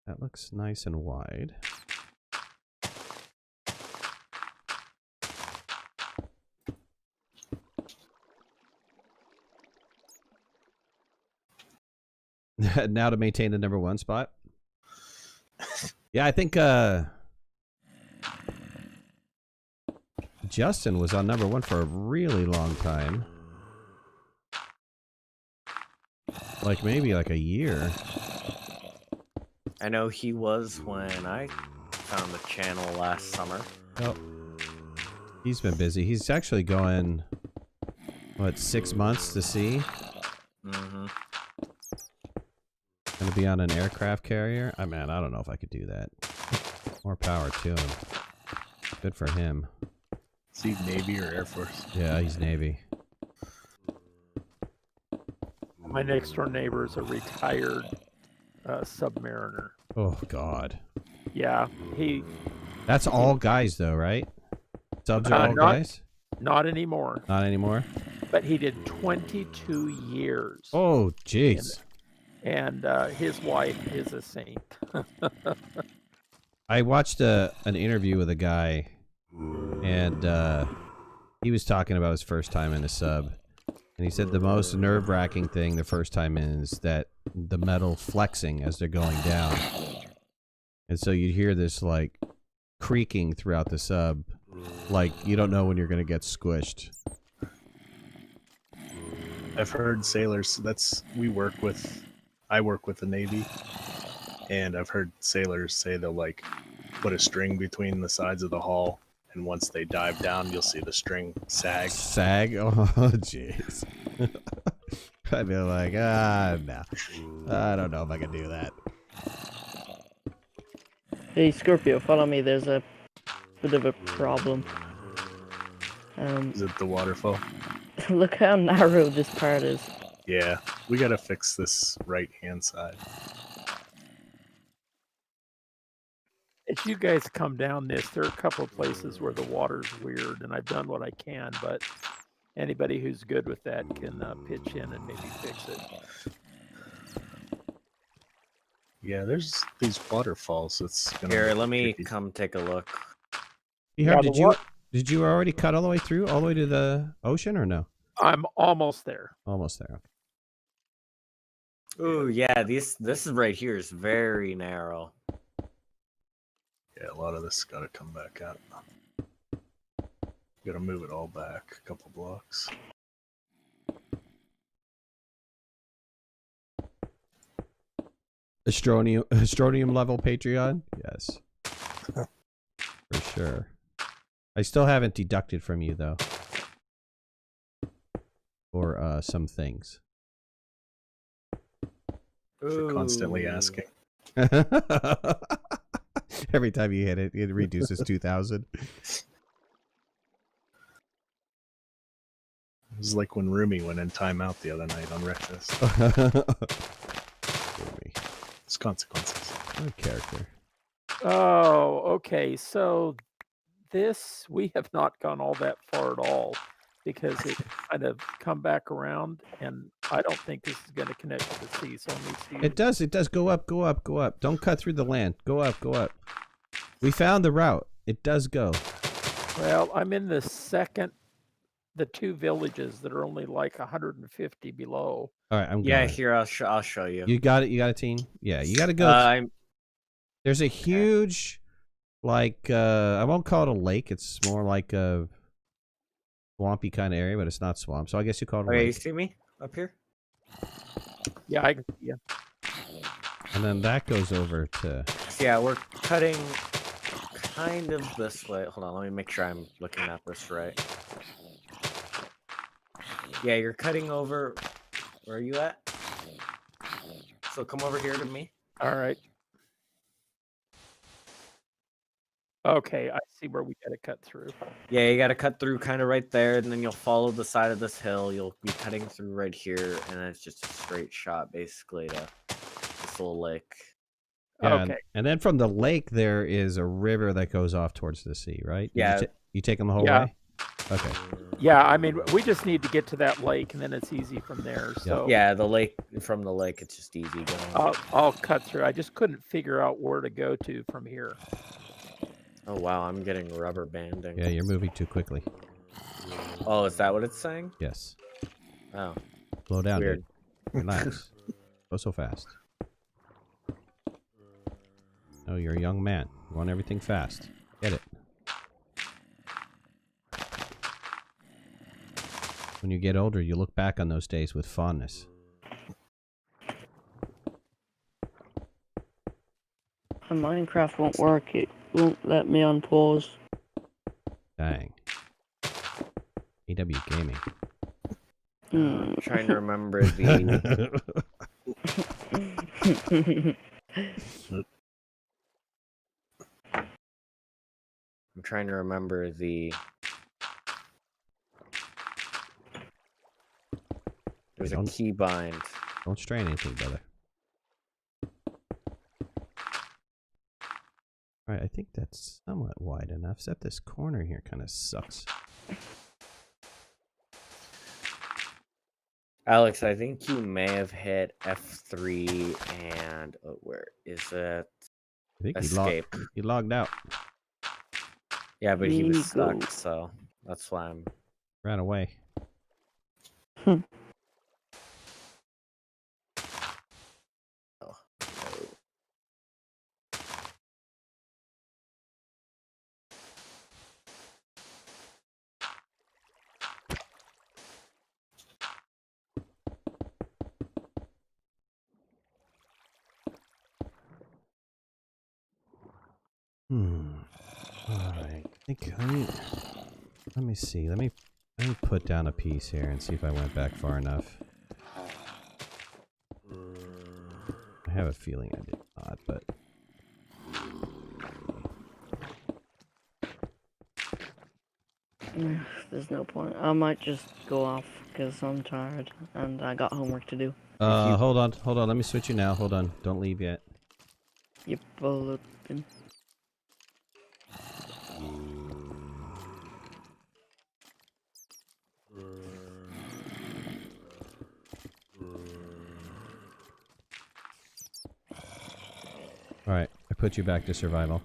That looks nice and wide. Now to maintain the #1 spot. Yeah, I think Justin was on #1 for a really long time. Like maybe like a year. I know he was when I found the channel last summer. Oh. He's been busy. He's actually going, what, 6 months to sea? Mm-hmm. Gonna be on an aircraft carrier? I mean, I don't know if I could do that. More power to him. Good for him. Is he Navy or Air Force? Yeah, he's Navy. My next door neighbor is a retired submariner. Oh, God. Yeah, he That's all guys, though, right? Subs are all not- guys? not anymore, Not anymore? but he did 22 years. Oh, jeez. And his wife is a saint. I watched an interview with a guy, and he was talking about his first time in a sub. And he said the most nerve-wracking thing the first time is that the metal flexing as they're going down. And so you'd hear this, like, creaking throughout the sub. Like, you don't know when you're going to get squished. I've heard sailors, I work with the Navy, and I've heard sailors say they'll, like, put a string between the sides of the hull, and once they dive down, you'll see the string sag. Sag? Oh, jeez. I'd be like, no. I don't know if I can do that. Hey, Scorpio, follow me. There's a bit of a problem. Is it the waterfall? Look how narrow this part is. Yeah, we gotta fix this right-hand side. As you guys come down this, there are a couple of places where the water's weird, and I've done what I can, but anybody who's good with that can pitch in and maybe fix it. Yeah, there's these waterfalls. It's gonna Here, make let it me tricky. come take a look. Ihar, Yeah, did you already cut all the way through, all the way to the ocean, or no? I'm almost there. Almost there. Ooh, yeah, this right here is very narrow. Yeah, a lot of this gotta come back out. Gotta move it all back a couple blocks. Astronium level Patreon? Yes. For sure. I still haven't deducted from you, though. For some things. For constantly Ooh. asking. Every time you hit it, it reduces 2,000. It was like when Rumi went in timeout the other night on breakfast. It's consequences. What a character. Oh, okay. So this, we have not gone all that far at all because it kind of come back around, and I don't think this is going to connect to the sea. So let me see. It does. It does. Go up, go up, go up. Don't cut through the land. Go up, go up. We found the route. It does go. Well, I'm in the two villages that are only like 150 below. All right, I'm Yeah, going. here I'll show you. You got it. You got a team. Yeah, you got to go. There's a huge, like, I won't call it a lake. It's more like a swampy kind of area, but it's not swamp. So I guess you call it a Okay, you lake. see me up here? Yeah, I can see you. And then that goes over to. So yeah, we're cutting kind of this way. Hold on, let me make sure I'm looking at this right. Yeah, you're cutting over. Where are you at? So come over here to me. All right. Okay, I see where we got to cut through. Yeah, you got to cut through kind of right there, and then you'll follow the side of this hill. You'll be cutting through right here, and then it's just a straight shot, basically, to this little lake. Yeah, Okay. and then from the lake, there is a river that goes off towards the sea, right? Did Yeah. You take them the whole Yeah. way? Okay. Yeah, I mean, we just need to get to that lake, and then it's easy from there. So Yeah, the lake from the lake, it's just easy going. I'll cut through. I just couldn't figure out where to go to from here. Oh wow, I'm getting rubber banding. Yeah, you're moving too quickly. Oh, is that what it's saying? Yes. Oh, Slow down, weird. dude. Relax. Go so fast. Oh, you're a young man. You want everything fast. Get it. When you get older, you look back on those days with fondness. My Minecraft won't work. It won't let me unpause. Dang. AW Gaming. I'm trying to remember the. I'm trying to remember the. There's a Don't- key bind. Don't strain anything, brother. Alright, I think that's somewhat wide enough. Except this corner here kind of sucks. Alex, I think you may have hit F3 and where is it? I think Escape. he logged out. Yeah, but he There was you stuck, go. so that's why I'm. Ran away. Oh. Alright. Let me see. Let me put down a piece here and see if I went back far enough. I have a feeling I did not, but There's no point. I might just go off because I'm tired and I got homework to do. hold on. Let me switch you now. Hold on. Don't leave yet. Yep, bulletin. Alright, I put you back to survival.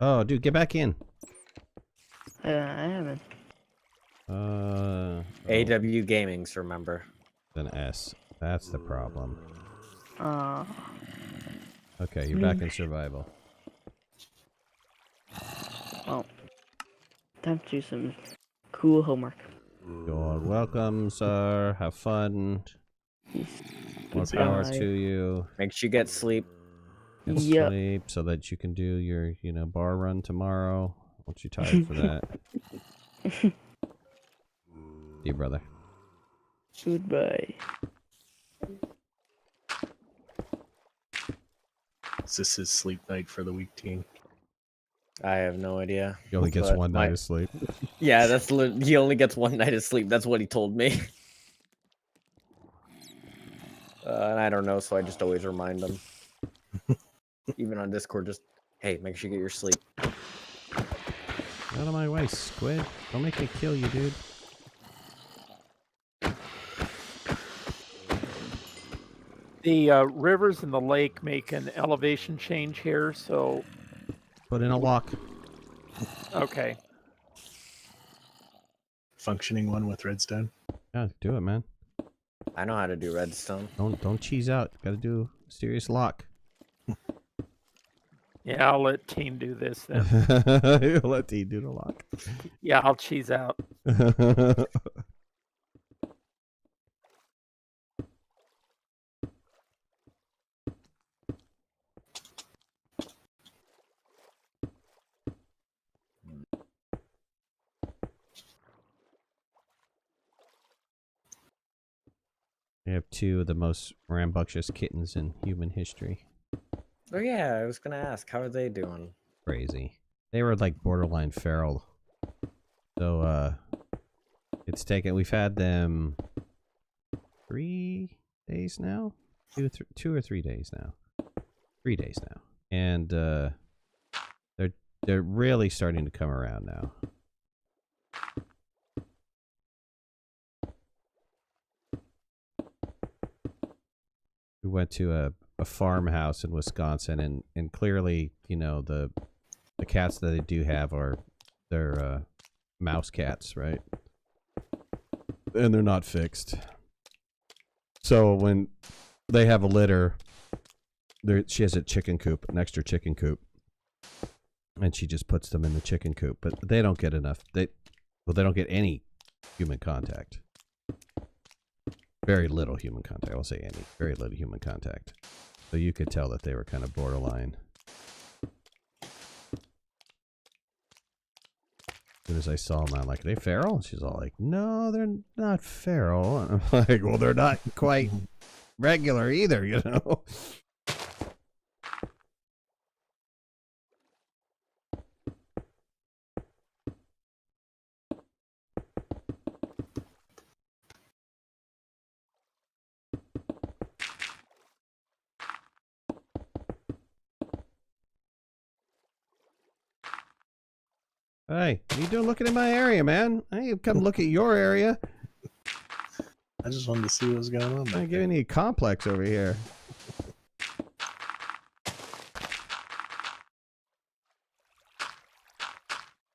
Oh, dude, get back in. I haven't. AW Gaming's, remember. An S. That's the problem. Uh, Okay, you're back in survival. well, time to do some cool homework. You're welcome, sir. Have fun. More see ya. power Bye. to you. Make sure you get sleep. Get Yep. sleep so that you can do your, bar run tomorrow. Once you're tired for that. See you, brother. Goodbye. Is this his sleep night for the week, team? I have no idea. He only gets But one night of sleep. Yeah, he only gets one night of sleep. That's what he told me. And I don't know, so I just always remind him. Even on Discord, just, hey, make sure you get your sleep. Out of my way, squid. Don't make me kill you, dude. The rivers and the lake make an elevation change here, so Put in a lock. okay. Functioning one with redstone. Yeah, do it, man. I know how to do redstone. Don't cheese out. Gotta do serious lock. Yeah, I'll let Teen do this then. Let T do the lock. Yeah, I'll cheese out. We have two of the most rambunctious kittens in human history. Oh yeah, I was gonna ask, how are they doing? Crazy. They were like borderline feral. So, it's taken, we've had them 3 days now? 2 or 3 days now. 3 days now. And, they're really starting to come around now. We went to a farmhouse in Wisconsin, and clearly, you know, the cats that they do have are they're mouse cats, right? And they're not fixed. So when they have a litter, she has a chicken coop, an extra chicken coop, and she just puts them in the chicken coop. But they don't get enough. They don't get any human contact. Very little human contact. I won't say any. Very little human contact. So you could tell that they were kind of borderline. As soon as I saw them, I'm like, are they feral? And she's all like, no, they're not feral. And I'm like, well, they're not quite regular either, you know? Hey, what are you doing looking in my area, man? I ain't come look at your area. I just wanted to see what was going on. I'm not giving you a complex over here.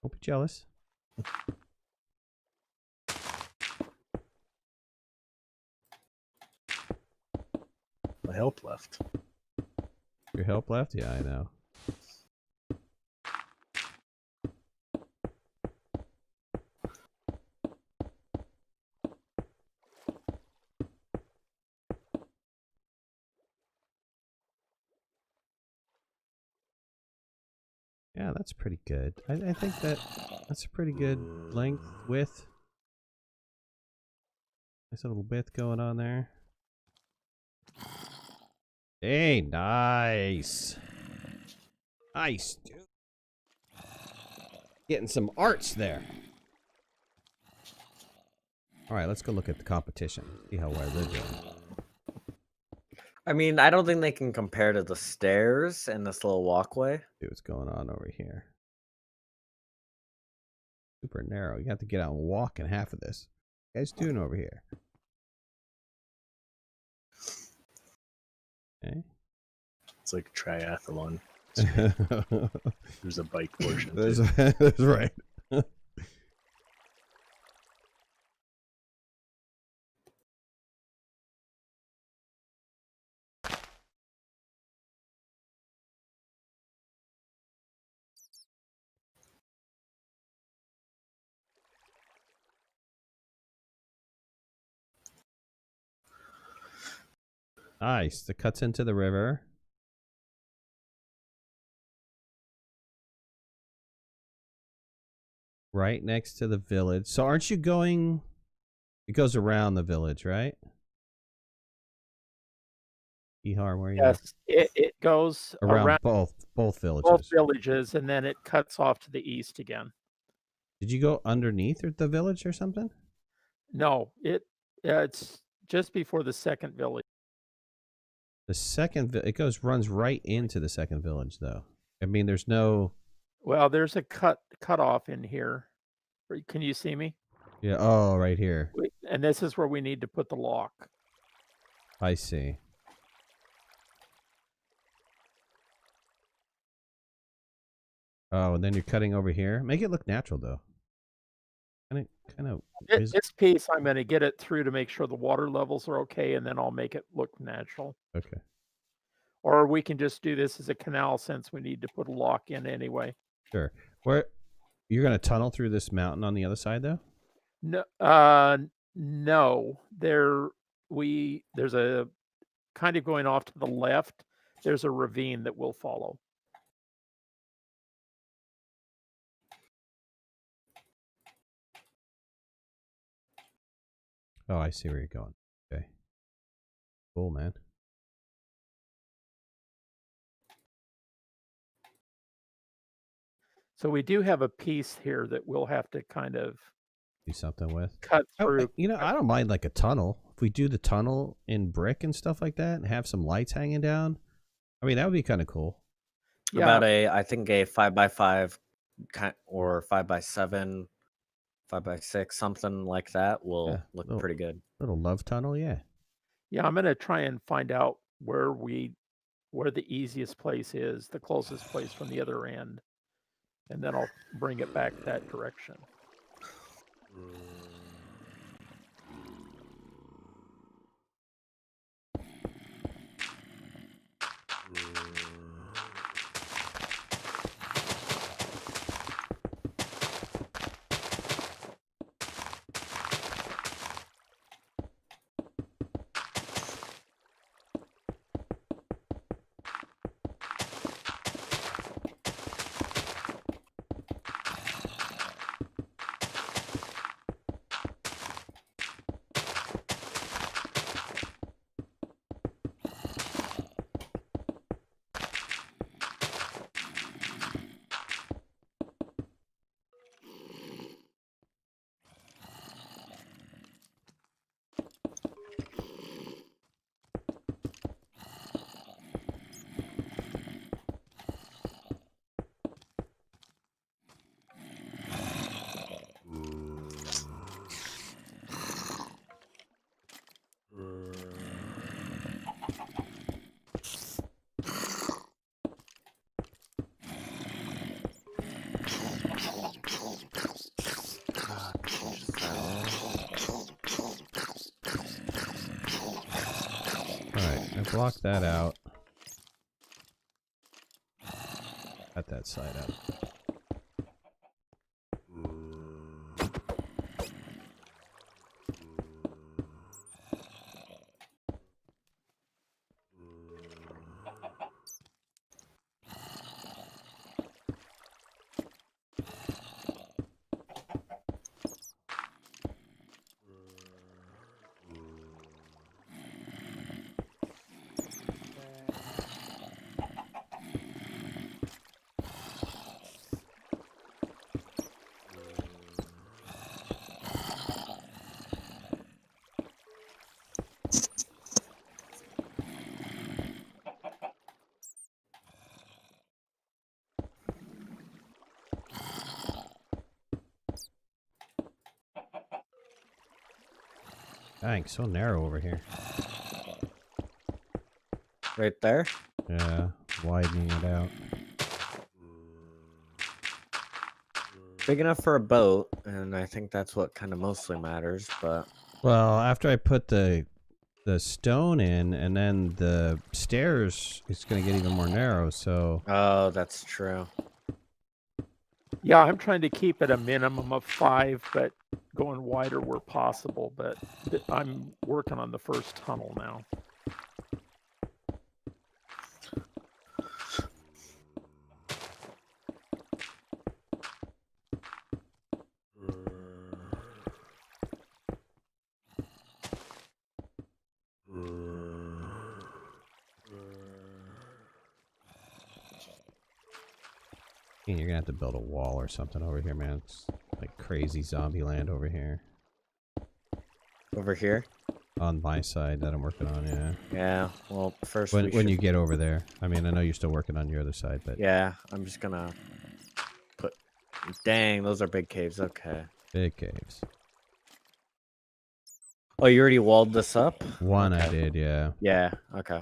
Don't be jealous. My help left. Your help left? Yeah, I know. Yeah, that's pretty good. I think that's a pretty good length, width. Nice little width going on there. Hey, nice. Nice, dude. Getting some arts there. All right, let's go look at the competition. See how well they're doing. I mean, I don't think they can compare to the stairs and this little walkway. See what's going on over here. Super narrow. You have to get out and walk in half of this. What are you guys doing over here? Okay. It's like a triathlon. There's a bike portion. That's right. Nice. That cuts into the river. Right next to the village. So aren't you going... It goes around the village, right? Ehar, where are you? Yes, it goes around around both villages. both villages, and then it cuts off to the east again. Did you go underneath the village or something? No, it's just before the second village. The second it runs right into the second village, though. I mean, there's no. Well, there's a cut off in here. Can you see me? Yeah. Oh, right here. And this is where we need to put the lock. I see. Oh, and then you're cutting over here. Make it look natural, though. Kind of. This piece, I'm going to get it through to make sure the water levels are okay, and then I'll make it look natural. Okay. Or we can just do this as a canal since we need to put a lock in anyway. Sure. Where you're going to tunnel through this mountain on the other side, though? No. There's a kind of going off to the left. There's a ravine that we'll follow. Oh, I see where you're going. Okay. Cool, man. So we do have a piece here that we'll have to kind of do something with. Cut through. I don't mind like a tunnel. If we do the tunnel in brick and stuff like that and have some lights hanging down, I mean, that would be kind of cool. Yeah. About I think a 5x5 or 5x7, 5x6, something like that will look pretty good. Little love tunnel, yeah. Yeah, I'm going to try and find out where the easiest place is, the closest place from the other end, and then I'll bring it back that direction. Alright, I blocked that out. Cut that side up. Dang, so narrow over here. Right there. Yeah, widening it out. Big enough for a boat, and I think that's what kind of mostly matters, but... Well, after I put the stone in and then the stairs, it's going to get even more narrow, so... Oh, that's true. Yeah, I'm trying to keep it a minimum of 5, but going wider where possible. But I'm working on the first tunnel now. You're gonna have to build a wall or something over here, man. It's like crazy zombie land over here. Over here? On my side that I'm working on, yeah. Yeah, well, first When you get over there. I mean, I know you're still working on your other side, but... Yeah, I'm just gonna put... Dang, those are big caves, okay. Big caves. Oh, you already walled this up? One okay. I did, yeah. Yeah, okay.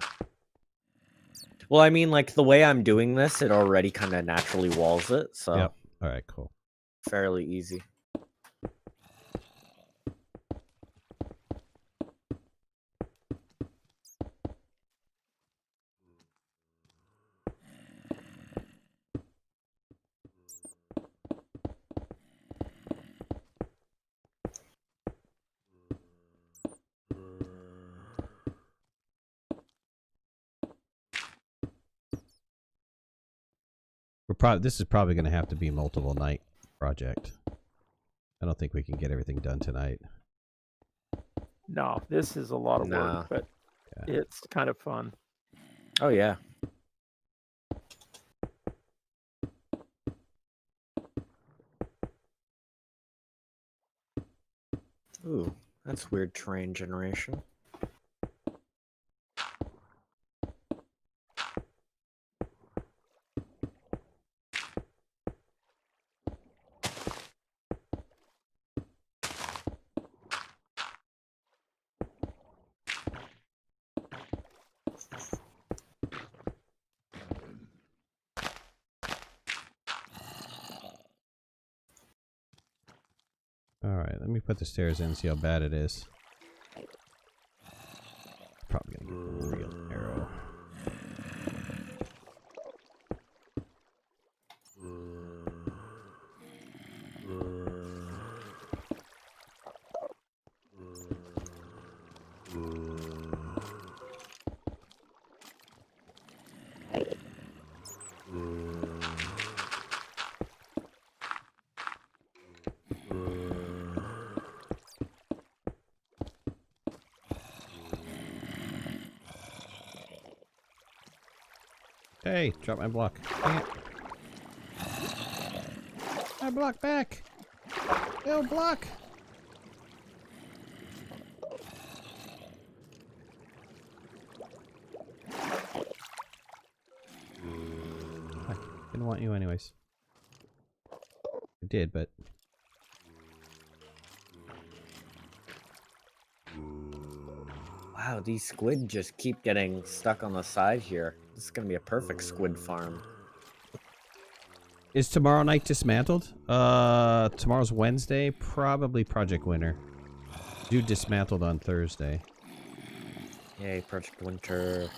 Well, I mean, like, the way I'm doing this, it already kind of naturally walls it, so... Yep. Alright, cool. Fairly easy. This is probably going to have to be multiple night project. I don't think we can get everything done tonight. No, this is a lot of work, but yeah. It's kind of fun. Oh, yeah. Ooh, that's weird terrain generation. Alright, let me put the stairs in and see how bad it is. Probably gonna get real narrow. Hey, drop my block. Dang it. My block back! No block! I didn't want you anyways. I did, but... Wow, these squid just keep getting stuck on the side here. This is gonna be a perfect squid farm. Is tomorrow night dismantled? Tomorrow's Wednesday. Probably Project Winter. Do dismantled on Thursday. Yay, Project Winter.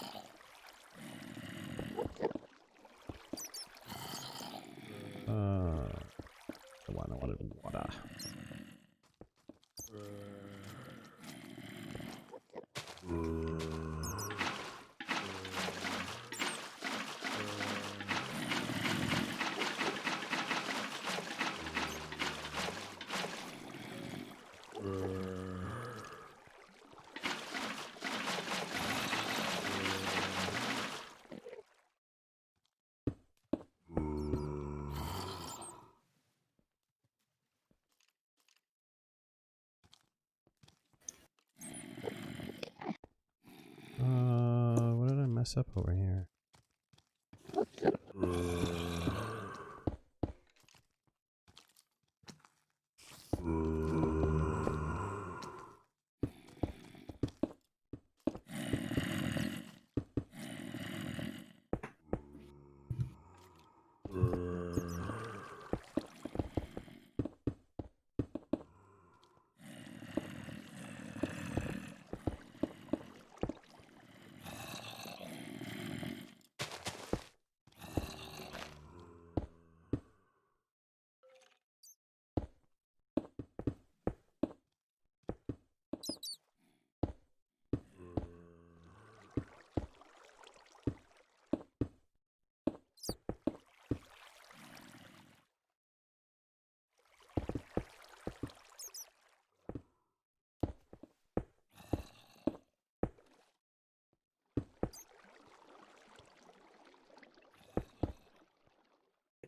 The one I wanted water. What did I mess up over here?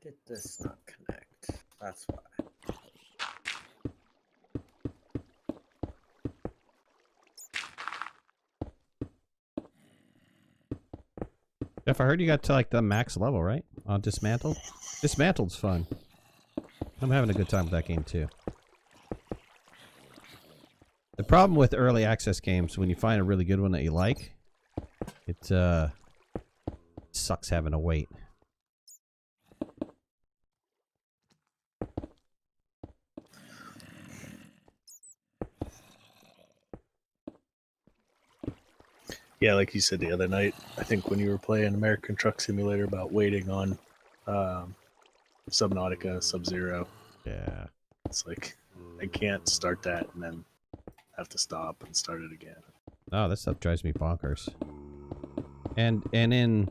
Why did this not connect? That's why. Jeff, I heard you got to like the max level, right? On Dismantled? Dismantled's fun. I'm having a good time with that game too. The problem with early access games, when you find a really good one that you like, it sucks having to wait. Yeah, like you said the other night, I think when you were playing American Truck Simulator about waiting on Subnautica, Sub-Zero. Yeah. It's like, I can't start that and then have to stop and start it again. Oh, that stuff drives me bonkers. And in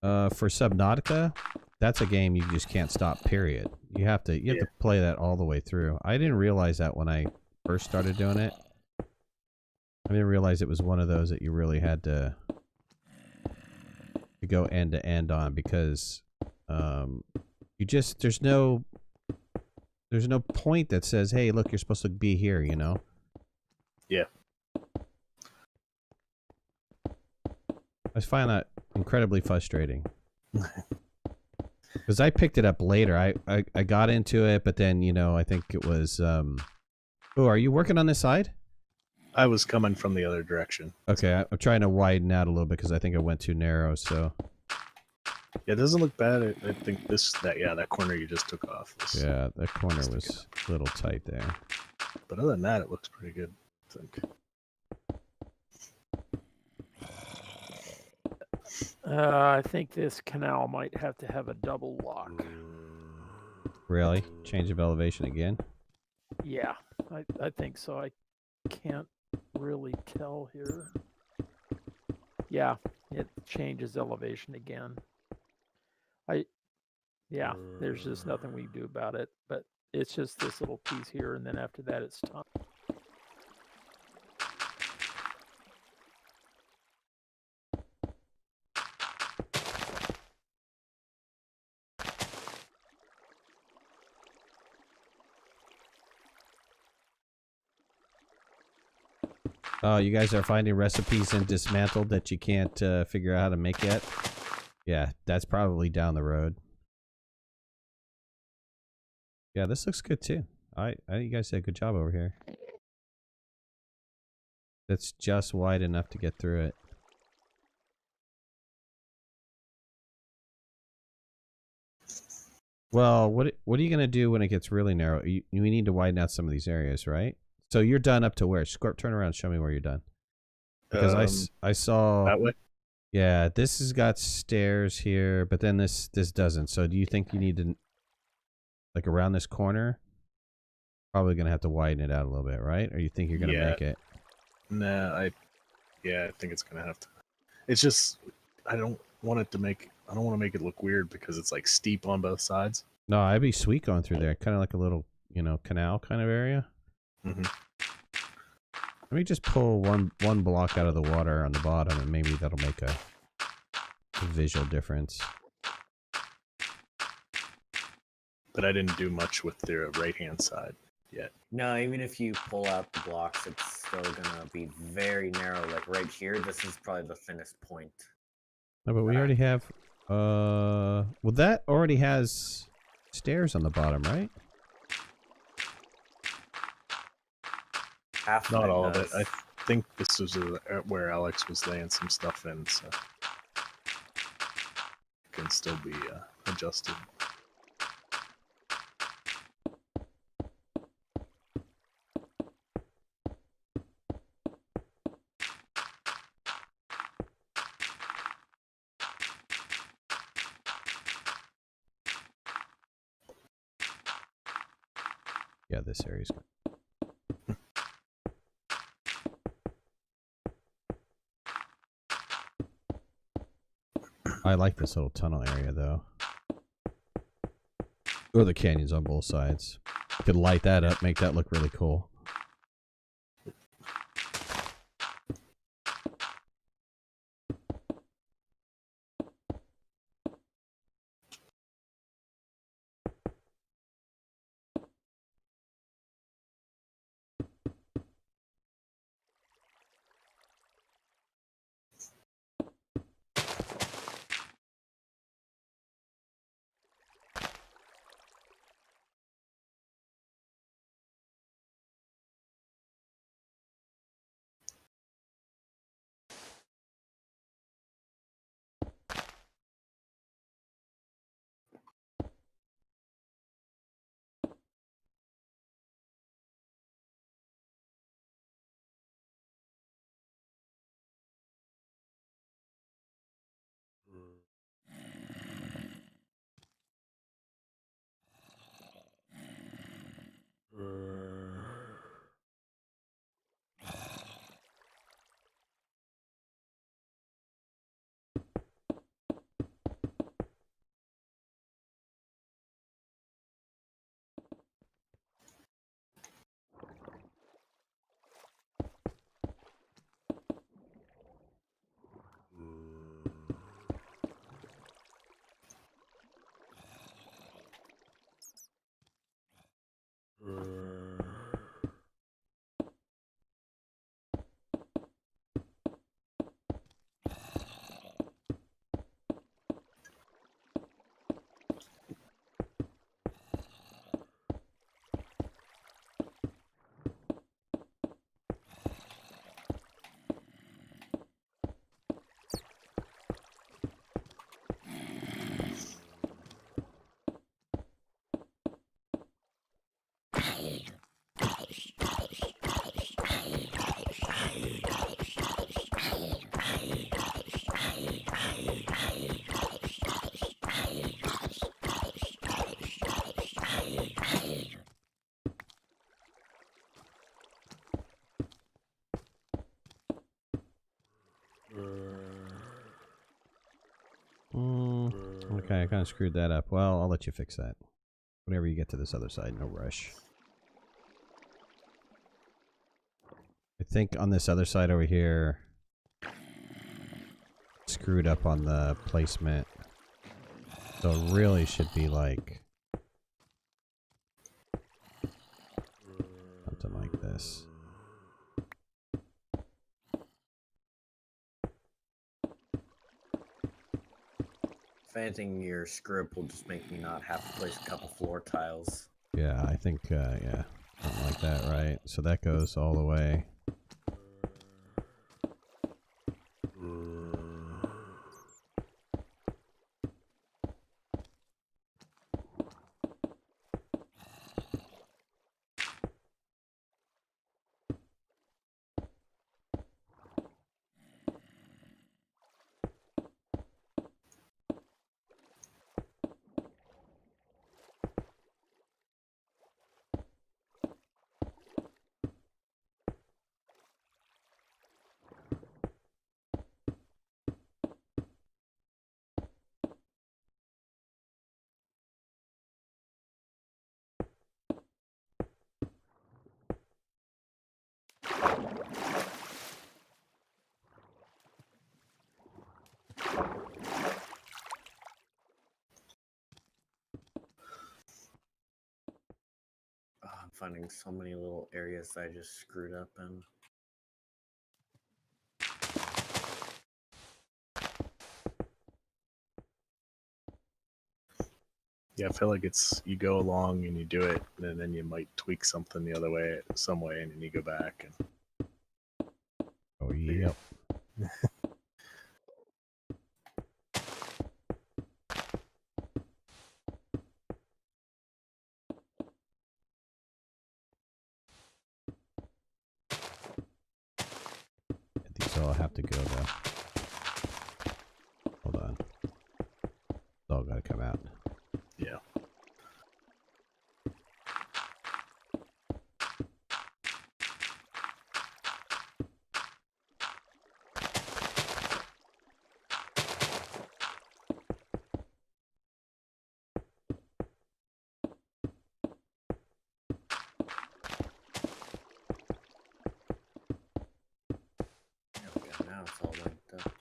for Subnautica, that's a game you just can't stop, period. You have to play that all the way through. I didn't realize that when I first started doing it. I didn't realize it was one of those that you really had to go end to end on, because you just there's no point that says, hey, look, you're supposed to be here, you know? Yeah. I find that incredibly frustrating. Because I picked it up later. I got into it, but then, you know, I think it was oh, are you working on this side? I was coming from the other direction. Okay, I'm trying to widen out a little bit because I think I went too narrow. So Yeah, it doesn't look bad. I think that corner you just took off. yeah, that corner was a little tight there. But other than that, it looks pretty good, I think. I think this canal might have to have a double lock. Really? Change of elevation again? Yeah, I think so. I can't really tell here. Yeah, it changes elevation again. Yeah, there's just nothing we can do about it, but it's just this little piece here, and then after that it's time. Oh, you guys are finding recipes in Dismantled that you can't figure out how to make yet? Yeah, that's probably down the road. Yeah, this looks good too. I think you guys did a good job over here. That's just wide enough to get through it. Well, what are you gonna do when it gets really narrow? We need to widen out some of these areas, right? So you're done up to where? Scorp, turn around and show me where you're done. Because I saw that way. Yeah, this has got stairs here, but then this doesn't. So do you think you need to, like around this corner? Probably gonna have to widen it out a little bit, right? Or you think you're gonna make it? Nah, I think it's gonna have to. It's just I don't want to make it look weird because it's like steep on both sides. No, I'd be sweet going through there, kind of like a little, canal kind of area. Mm-hmm. Let me just pull one block out of the water on the bottom, and maybe that'll make a visual difference. But I didn't do much with the right-hand side yet. No, even if you pull out the blocks, it's still gonna be very narrow. Like right here, this is probably the thinnest point. No, but we already have. Well, that already has stairs on the bottom, right? Half Not of it all does. of it. I think this was where Alex was laying some stuff in, so it can still be adjusted. Yeah, this area's good. I like this little tunnel area, though. Or the canyons on both sides. You could light that up, make that look really cool. Okay, I kind of screwed that up. Well, I'll let you fix that. Whenever you get to this other side, no rush. I think on this other side over here, screwed up on the placement. So it really should be like something like this. If anything, your script will just make me not have to place a couple floor tiles. Yeah, I think, yeah, something like that, right? So that goes all the way. Oh, I'm finding so many little areas that I just screwed up in. Yeah, I feel like it's you go along and you do it, and then you might tweak something the other way, some way, and then you go back. And Oh, yep. These all have to go though. Hold on. It's all got to come out. yeah, There we go. Now it's all linked up.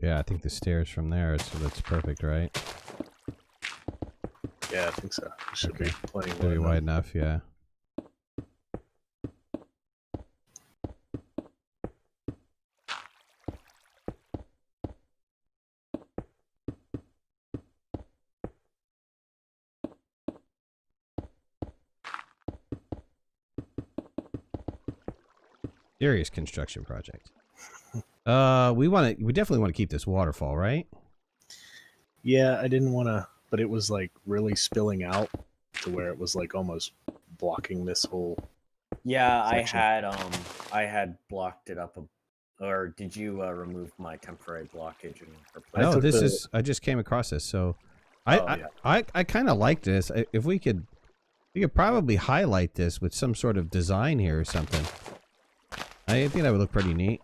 Yeah, I think the stairs from there, so that's perfect, right? yeah, I think so. It should Okay. be plenty Very wide enough, yeah. Serious construction project. We definitely want to keep this waterfall, right? Yeah, I didn't want to, but it was like really spilling out to where it was like almost blocking this whole. Yeah, Section. I had blocked it up. Or did you remove my temporary blockage and replace I No, took this the- is. I just came across this, so Oh, I yeah. I kind of like this. If we could probably highlight this with some sort of design here or something. I think that would look pretty neat.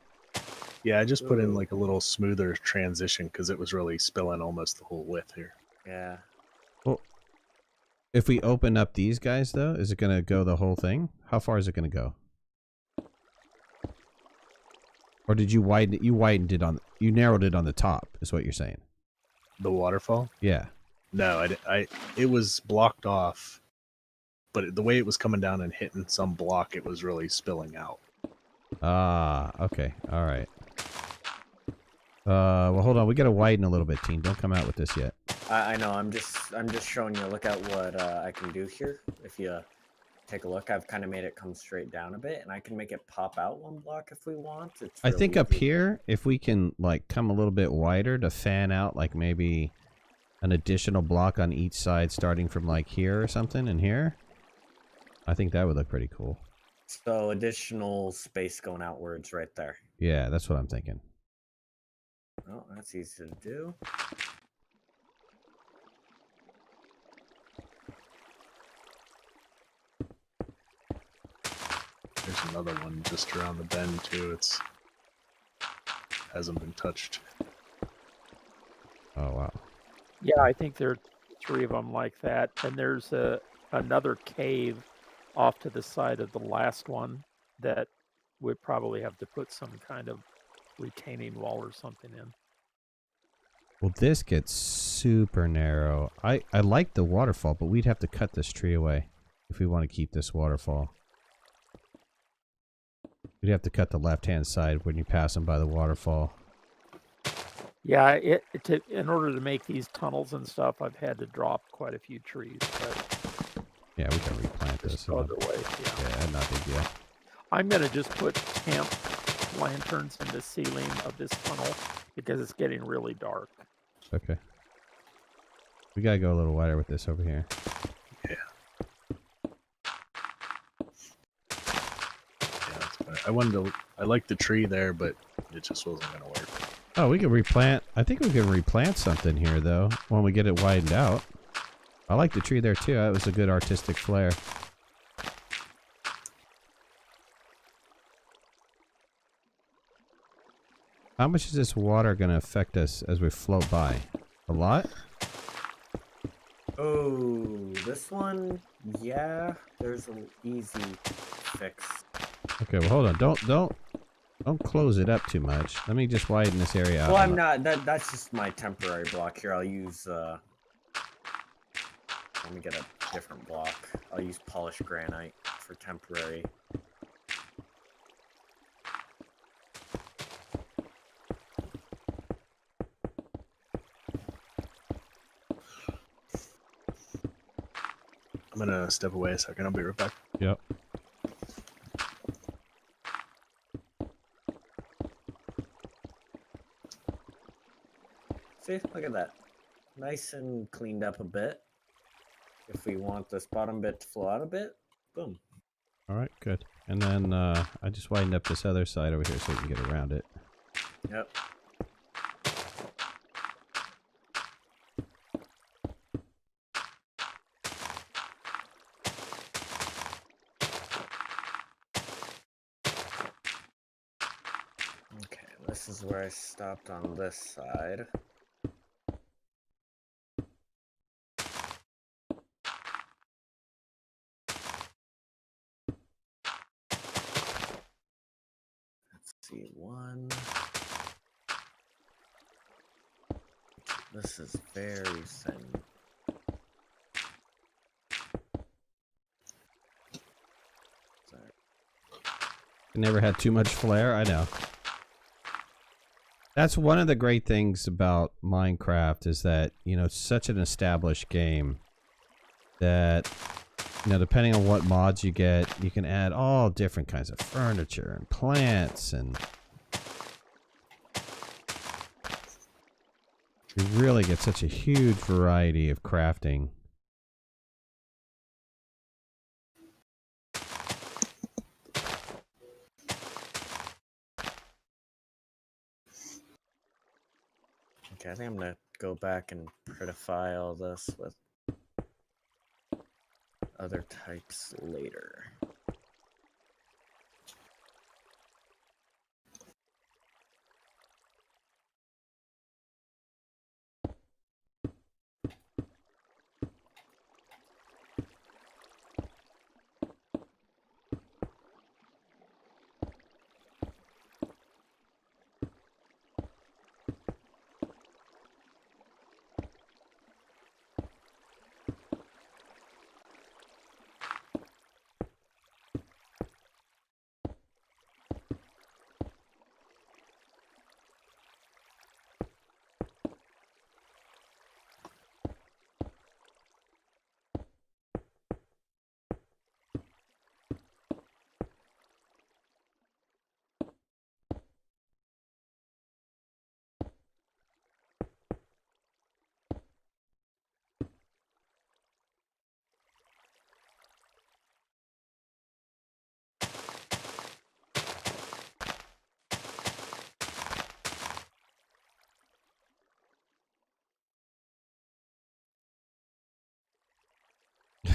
Yeah, I just put in Ooh. like a little smoother transition because it was really spilling almost the whole width here. Yeah. Well, if we open up these guys, though, is it going to go the whole thing? How far is it going to go? Or did you widen it? You widened it on. You narrowed it on the top, is what you're saying. The waterfall? Yeah. No, it was blocked off, but the way it was coming down and hitting some block, it was really spilling out. Ah, okay. All right. Well, hold on. We got to widen a little bit, team. Don't come out with this yet. I know. I'm just showing you. Look at what I can do here. If you take a look, I've kind of made it come straight down a bit, and I can make it pop out one block if we want. It's I really think up easy. here, if we can like come a little bit wider to fan out, like maybe an additional block on each side, starting from like here or something, and here. I think that would look pretty cool. So additional space going outwards right there. Yeah, that's what I'm thinking. Oh, that's easy to do. There's another one just around the bend too. It's hasn't been touched. Oh, wow. Yeah, I think there are 3 of them like that, and there's another cave off to the side of the last one that we'd probably have to put some kind of retaining wall or something in. Well, this gets super narrow. I like the waterfall, but we'd have to cut this tree away if we want to keep this waterfall. We'd have to cut the left-hand side when you pass them by the waterfall. Yeah, in order to make these tunnels and stuff, I've had to drop quite a few trees, but Yeah, we can replant this. just go other way. Yeah. Yeah, not a big deal. I'm gonna just put temp lanterns in the ceiling of this tunnel because it's getting really dark. Okay. We gotta go a little wider with this over here. Yeah, that's fine. I like the tree there, but it just wasn't gonna work. Oh, we can replant. I think we can replant something here, though, when we get it widened out. I like the tree there, too. That was a good artistic flair. How much is this water going to affect us as we float by? A lot? Oh, this one, yeah, there's an easy fix. Okay, well, hold on. Don't close it up too much. Let me just widen this area out. Well, I'm not. That's just my temporary block here. I'll use. Let me get a different block. I'll use polished granite for temporary. I'm gonna step away a second. I'll be right back. Yep. See, look at that. Nice and cleaned up a bit. If we want this bottom bit to flow out a bit, boom. All right, good. And then I just widened up this other side over here so we can get around it. Yep. Okay, this is where I stopped on this side. Let's see, one. This is very thin. Sorry. It never had too much flair. I know. That's one of the great things about Minecraft is that, you know, it's such an established game that, you know, depending on what mods you get, you can add all different kinds of furniture and plants, and you really get such a huge variety of crafting. Okay, I think I'm gonna go back and prettify all this with other types later.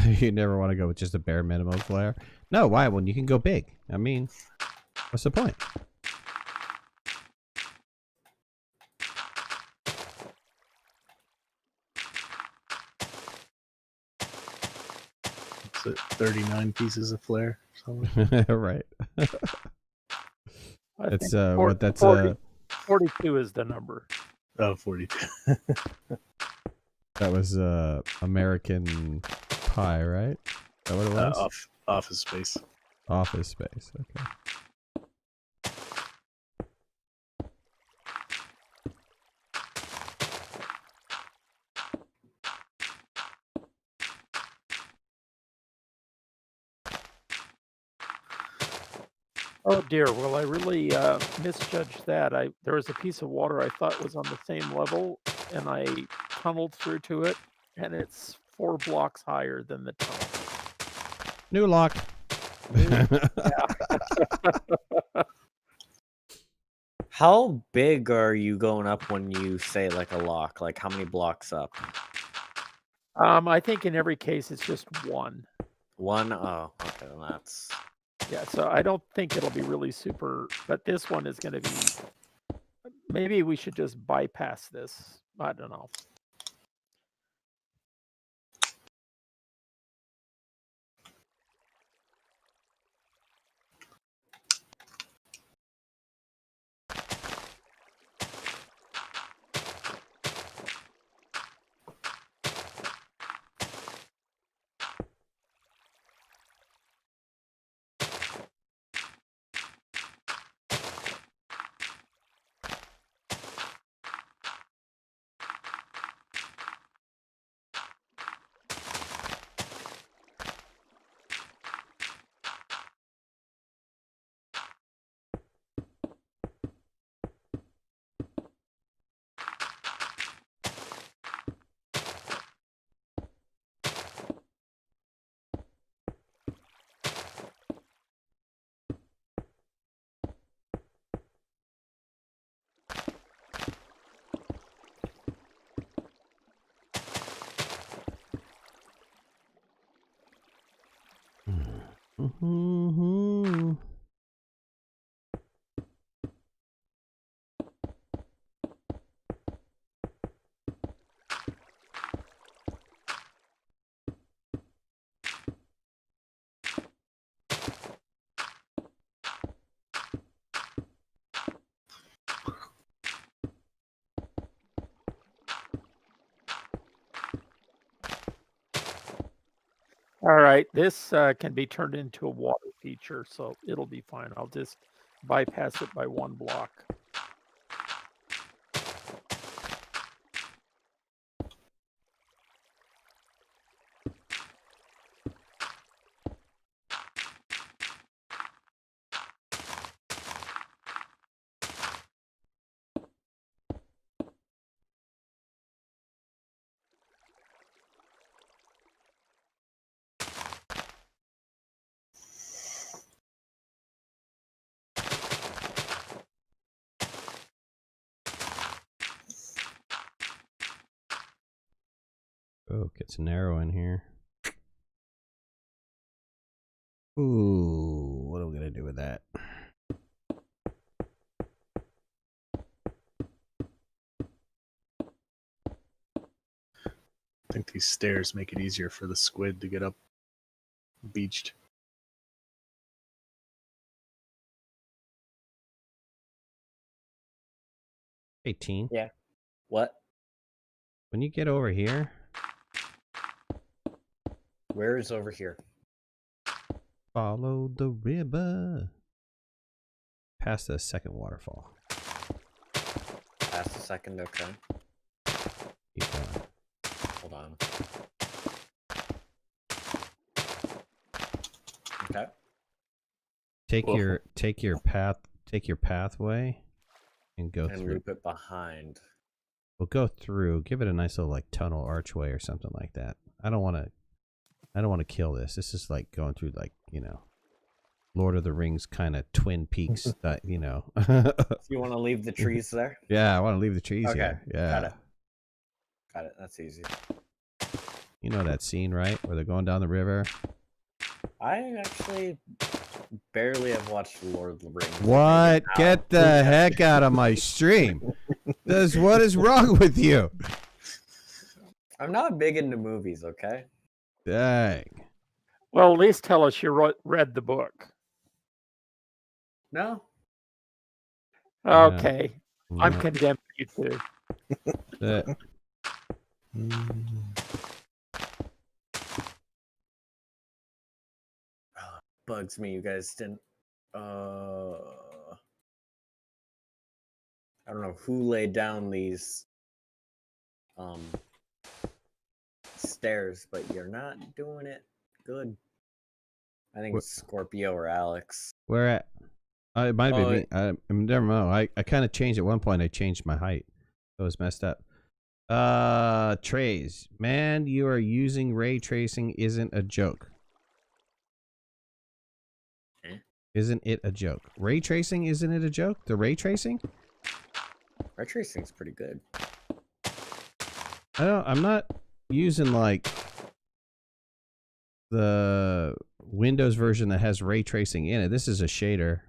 You never want to go with just a bare minimum flare? No, why? When you can go big. I mean, what's the point? Is it 39 pieces of flare? Or something? Right. I That's think what that's 42 is the number. Oh, 42. that was American Pie, right? Is that what it was? Office Space. Office Space. Okay. Oh dear. Well, I really misjudged that. There was a piece of water I thought was on the same level, and I tunneled through to it, and it's 4 blocks higher than the tunnel. New lock. How big are you going up when you say like a lock? Like how many blocks up? I think in every case it's just 1. One? Oh, okay, then that's... Yeah, so I don't think it'll be really super, but this one is going to be... Maybe we should just bypass this. I don't know. Mm-hmm. All right, this can be turned into a water feature, so it'll be fine. I'll just bypass it by 1 block. Oh, it gets narrow in here. Ooh, what are we gonna do with that? I think these stairs make it easier for the squid to get up beached. Hey, teen. Yeah. What? When you get over here, Where is over here? follow the river. Past the second waterfall. Past a second, okay. Keep going. Hold on. Okay. Take Cool. your pathway, and go And through. loop it behind. We'll go through. Give it a nice little like tunnel archway or something like that. I don't want to kill this. This is like going through like, you know, Lord of the Rings kind of Twin Peaks, you know. So you want to leave the trees there? Yeah, I want to leave the trees Okay, here. Yeah. got it. Got it. That's easy. You know that scene, right? Where they're going down the river. I actually barely have watched Lord of the Rings. What? Now. Get the heck out of my stream. What is wrong with you? I'm not big into movies, okay? Dang. Well, at least tell us you read the book. No. Okay. Yeah. I'm condemning you too. Bugs me, you guys didn't. I don't know who laid down these stairs, but you're not doing it good. I think it's Scorpio or Alex. Where at? It might be me. I never know. I kind of changed at one point. I changed my height. It was messed up. Trays. Man, you are using ray tracing isn't a joke. Isn't it a joke? Ray tracing, isn't it a joke? The ray tracing? Ray tracing's pretty good. I'm not using like the Windows version that has ray tracing in it. This is a shader.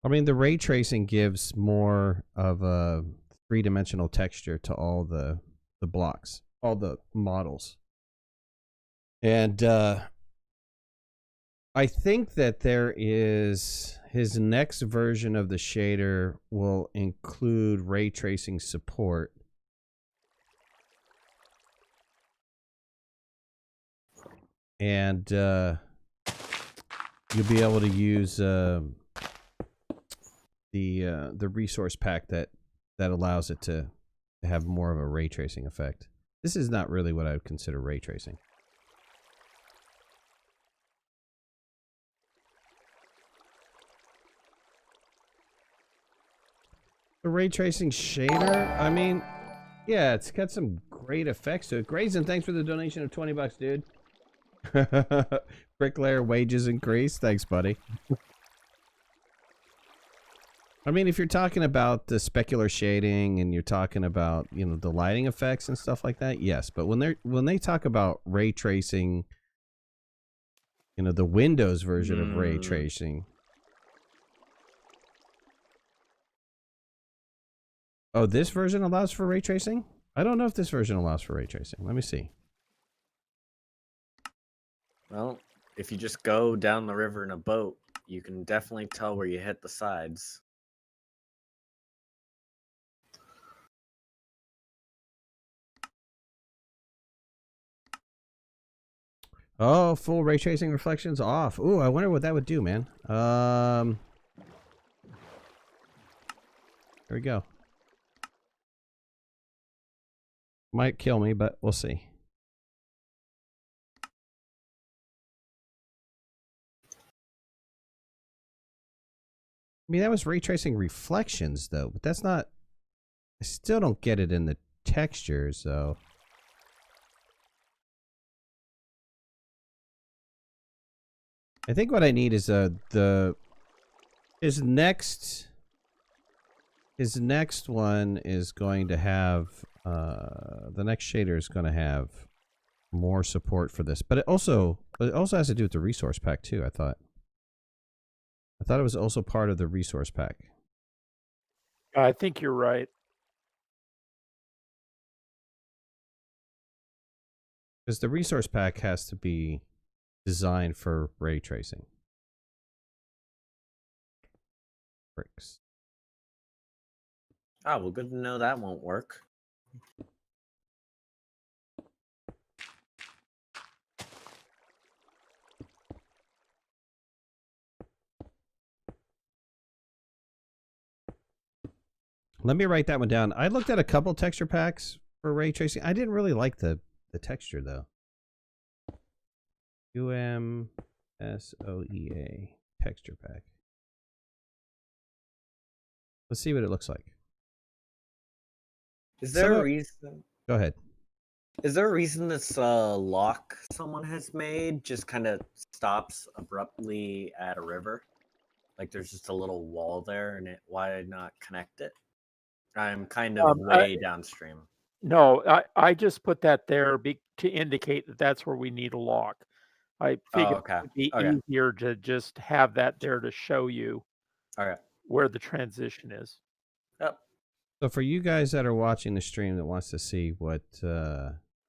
I mean, the ray tracing gives more of a three-dimensional texture to all the blocks, all the models. And I think that there is his next version of the shader will include ray tracing support. And you'll be able to use the resource pack that allows it to have more of a ray tracing effect. This is not really what I would consider ray tracing. The ray tracing shader, I mean, yeah, it's got some great effects to it. Grayson, thanks for the donation of $20, dude. Bricklayer wages increase. Thanks, buddy. I mean, if you're talking about the specular shading and you're talking about, you know, the lighting effects and stuff like that, yes. But when they talk about ray tracing, you know, the Windows version of ray tracing. Oh, this version allows for ray tracing? I don't know if this version allows for ray tracing. Let me see. Well, if you just go down the river in a boat, you can definitely tell where you hit the sides. Oh, full ray tracing reflections off. Ooh, I wonder what that would do, man. Here we go. Might kill me, but we'll see. I mean, that was ray tracing reflections, though, but that's not... I still don't get it in the textures, though. I think what I need is his next one is going to have the next shader is going to have more support for this, but it also has to do with the resource pack too. I thought it was also part of the resource pack. I think you're right. Because the resource pack has to be designed for ray tracing. Bricks. Ah, well, good to know that won't work. Let me write that one down. I looked at a couple texture packs for ray tracing. I didn't really like the texture though. UMSOEA texture pack. Let's see what it looks like. Is there a reason? Go ahead. Is there a reason this lock someone has made just kind of stops abruptly at a river? Like there's just a little wall there, and why not connect it? I'm kind of way downstream. No, I just put that there to indicate that that's where we need a lock. I figured okay. it would be Okay. easier to just have that there to show you Okay. where the transition is. Yep. So for you guys that are watching the stream that wants to see what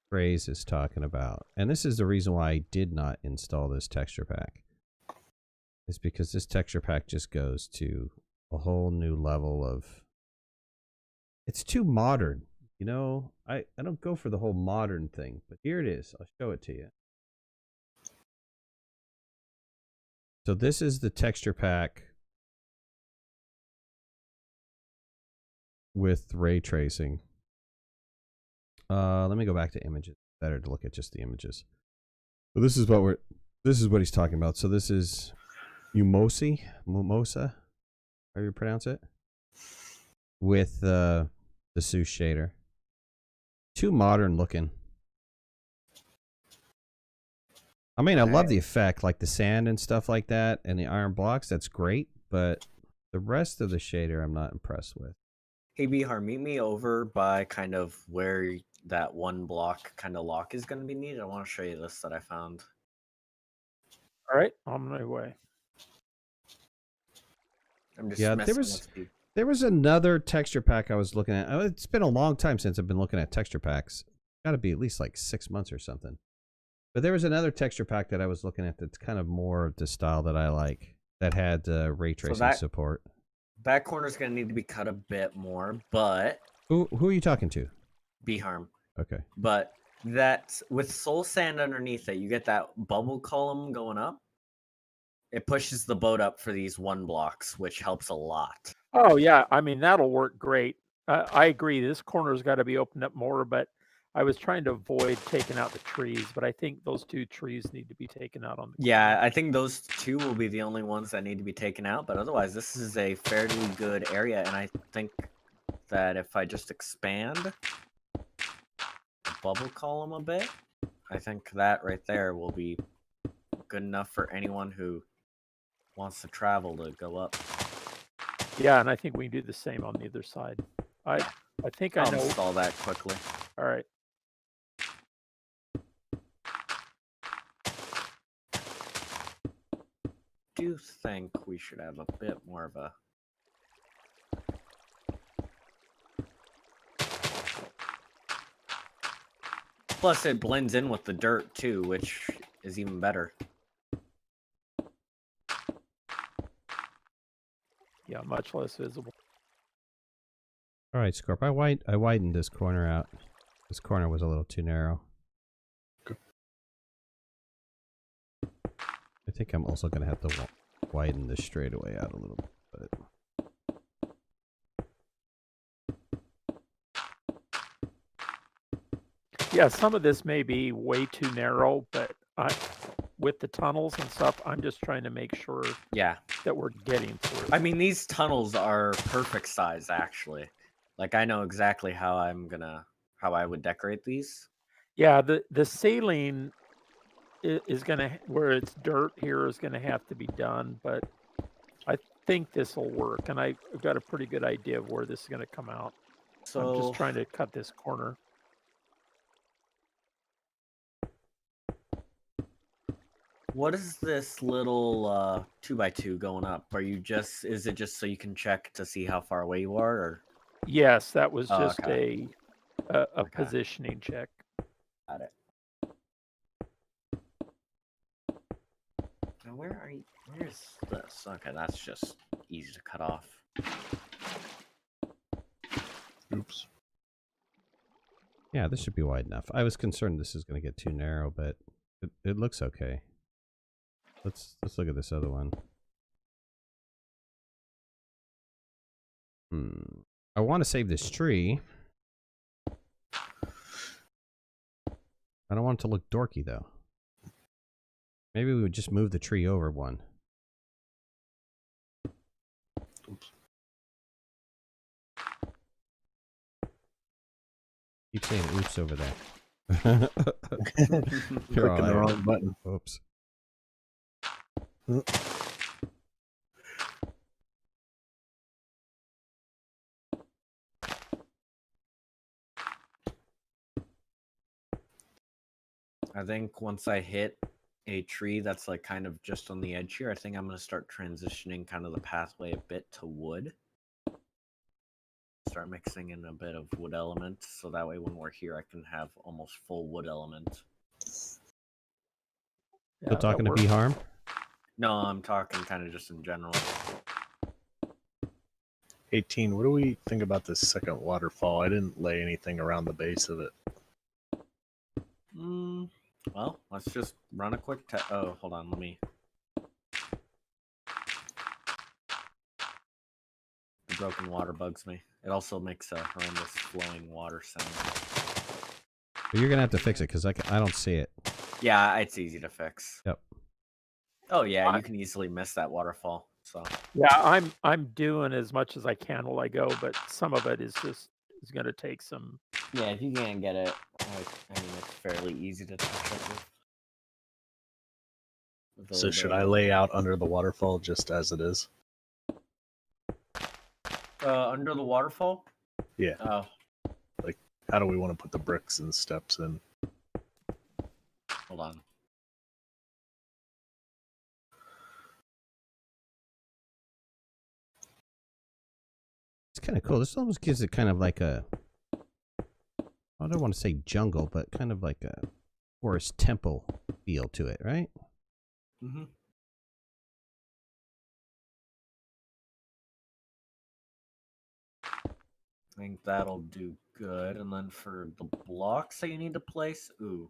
Phrase is talking about, and this is the reason why I did not install this texture pack, is because this texture pack just goes to a whole new level of... It's too modern. You know, I don't go for the whole modern thing, but here it is. I'll show it to you. So this is the texture pack with ray tracing. Let me go back to images. Better to look at just the images. But this is what he's talking about. So this is Mimosa, how you pronounce it, with the Seuss shader. Too modern looking. I mean, I love the effect, like the sand and stuff like that, and the iron blocks. That's great, but the rest of the shader, I'm not impressed with. Hey, Bihar, meet me over by kind of where that one block kind of lock is going to be needed. I want to show you this that I found. All right, on my way. I'm just there was another texture pack I was looking at. It's been a long time since I've been looking at texture packs. Got to be at least like 6 months or something. But there was another texture pack that I was looking at that's kind of more the style that I like, that had ray tracing support. That corner's going to need to be cut a bit more, but... Who are you talking to? Bharm. Okay. But that with soul sand underneath it, you get that bubble column going up. It pushes the boat up for these 1 blocks, which helps a lot. Oh, yeah. I mean, that'll work great. I agree. This corner's got to be opened up more, but I was trying to avoid taking out the trees, but I think those 2 trees need to be taken out on the corner. Yeah, I think those 2 will be the only ones that need to be taken out, but otherwise this is a fairly good area, and I think that if I just expand the bubble column a bit, I think that right there will be good enough for anyone who wants to travel to go up. Yeah, and I think we can do the same on the other side. I think I know. I'll install that quickly. All right. Do think we should have a bit more of a... Plus it blends in with the dirt too, which is even better. Yeah, much less visible. All right, Scorp. I widened this corner out. This corner was a little too narrow. Okay. I think I'm also going to have to widen this straightaway out a little bit. Yeah, some of this may be way too narrow, but with the tunnels and stuff, I'm just trying to make sure that we're getting through. I mean, these tunnels are perfect size, actually. Like, I know exactly how I would decorate these. Yeah, the ceiling is going to, where it's dirt here, is going to have to be done, but I think this will work, and I've got a pretty good idea of where this is going to come out. So I'm just trying to cut this corner. What is this little 2x2 going up? Is it just so you can check to see how far away you are, or? Yes, that was just okay. a positioning check. Got it. Now where are you? Where's this? Okay, that's just easy to cut off. Oops. Yeah, this should be wide enough. I was concerned this is going to get too narrow, but it looks okay. Let's look at this other one. I want to save this tree. I don't want it to look dorky, though. Maybe we would just move the tree over one. Oops. Keep saying oops over there. You're Clicking all the right. wrong button. Oops. I think once I hit a tree that's like kind of just on the edge here, I think I'm going to start transitioning kind of the pathway a bit to wood. Start mixing in a bit of wood elements, so that way when we're here I can have almost full wood element. Yeah, Still talking that to B works. Harm? No, I'm talking kind of just in general. 18. What do we think about this second waterfall? I didn't lay anything around the base of it. Well, let's just run a quick test. Oh, hold on, let me. The broken water bugs me. It also makes a horrendous flowing water sound. But you're gonna have to fix it because I don't see it. Yeah, it's easy to fix. Yep. Oh yeah, I- you can easily miss that waterfall. So Yeah, I'm doing as much as I can while I go, but some of it is going to take some. yeah, if you can't get it, I mean it's fairly easy to touch it with a So little should bit I of- lay out under the waterfall just as it is? under the waterfall? Yeah. Oh, How do we want to put the bricks and steps in? hold on. It's kind of cool. This almost gives it kind of like a, I don't want to say jungle, but kind of like a forest temple feel to it, right? Mm-hmm. I think that'll do good. And then for the blocks that you need to place, ooh.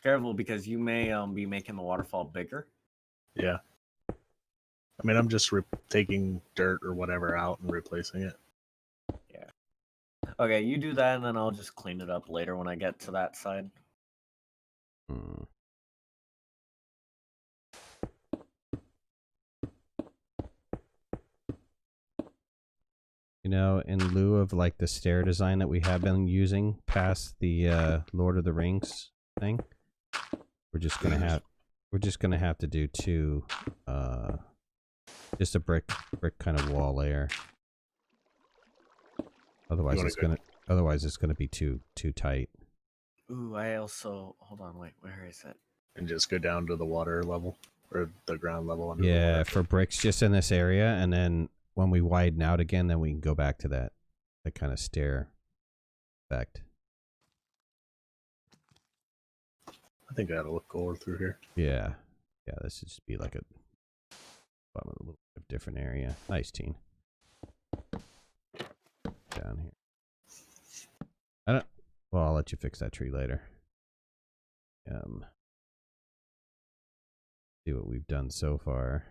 Careful, because you may be making the waterfall bigger. Yeah. I mean, I'm just taking dirt or whatever out and replacing it. Okay, you do that, and then I'll just clean it up later when I get to that side. Hmm. You know, in lieu of like the stair design that we have been using past the Lord of the Rings thing, we're just gonna have to do two, just a brick kind of wall layer. Otherwise, it's gonna be too tight. Ooh, I also hold on, wait, where is it? And just go down to the water level or the ground level under the Yeah, water. for bricks just in this area, and then when we widen out again, then we can go back to that kind of stair effect. I think that'll look cooler through here. Yeah, this should just be like a little bit different area. Nice, teen. Down here. Well, I'll let you fix that tree later. See what we've done so far.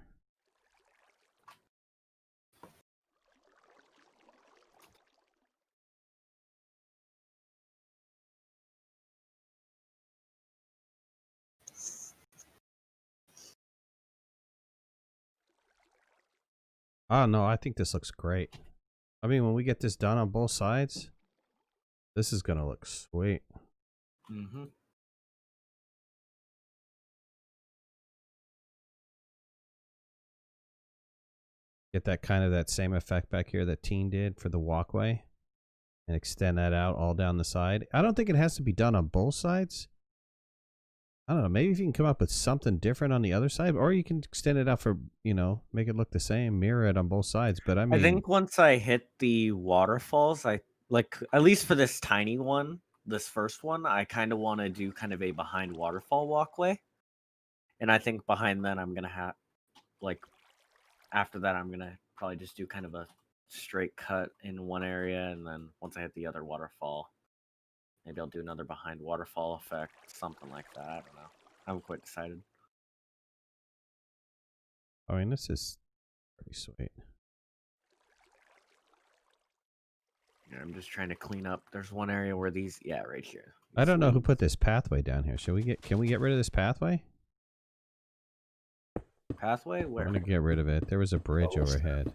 Oh no, I think this looks great. I mean, when we get this done on both sides, this is gonna look sweet. Mm-hmm. Get that same effect back here that Teen did for the walkway, and extend that out all down the side. I don't think it has to be done on both sides. I don't know. Maybe if you can come up with something different on the other side, or you can extend it out for, make it look the same, mirror it on both sides. But I mean, I think once I hit the waterfalls, I like at least for this tiny one, this first one, I kind of want to do kind of a behind waterfall walkway, and I think behind that I'm gonna have after that I'm gonna probably just do kind of a straight cut in one area, and then once I hit the other waterfall, maybe I'll do another behind waterfall effect, something like that. I don't know. I'm quite excited. I mean, this is pretty sweet. Yeah, I'm just trying to clean up. There's one area where these, right here. I don't know who These put this pathway down here. Can we get rid of this pathway? pathway? We're Where? gonna get rid of it. There was a bridge Oh, snap. overhead.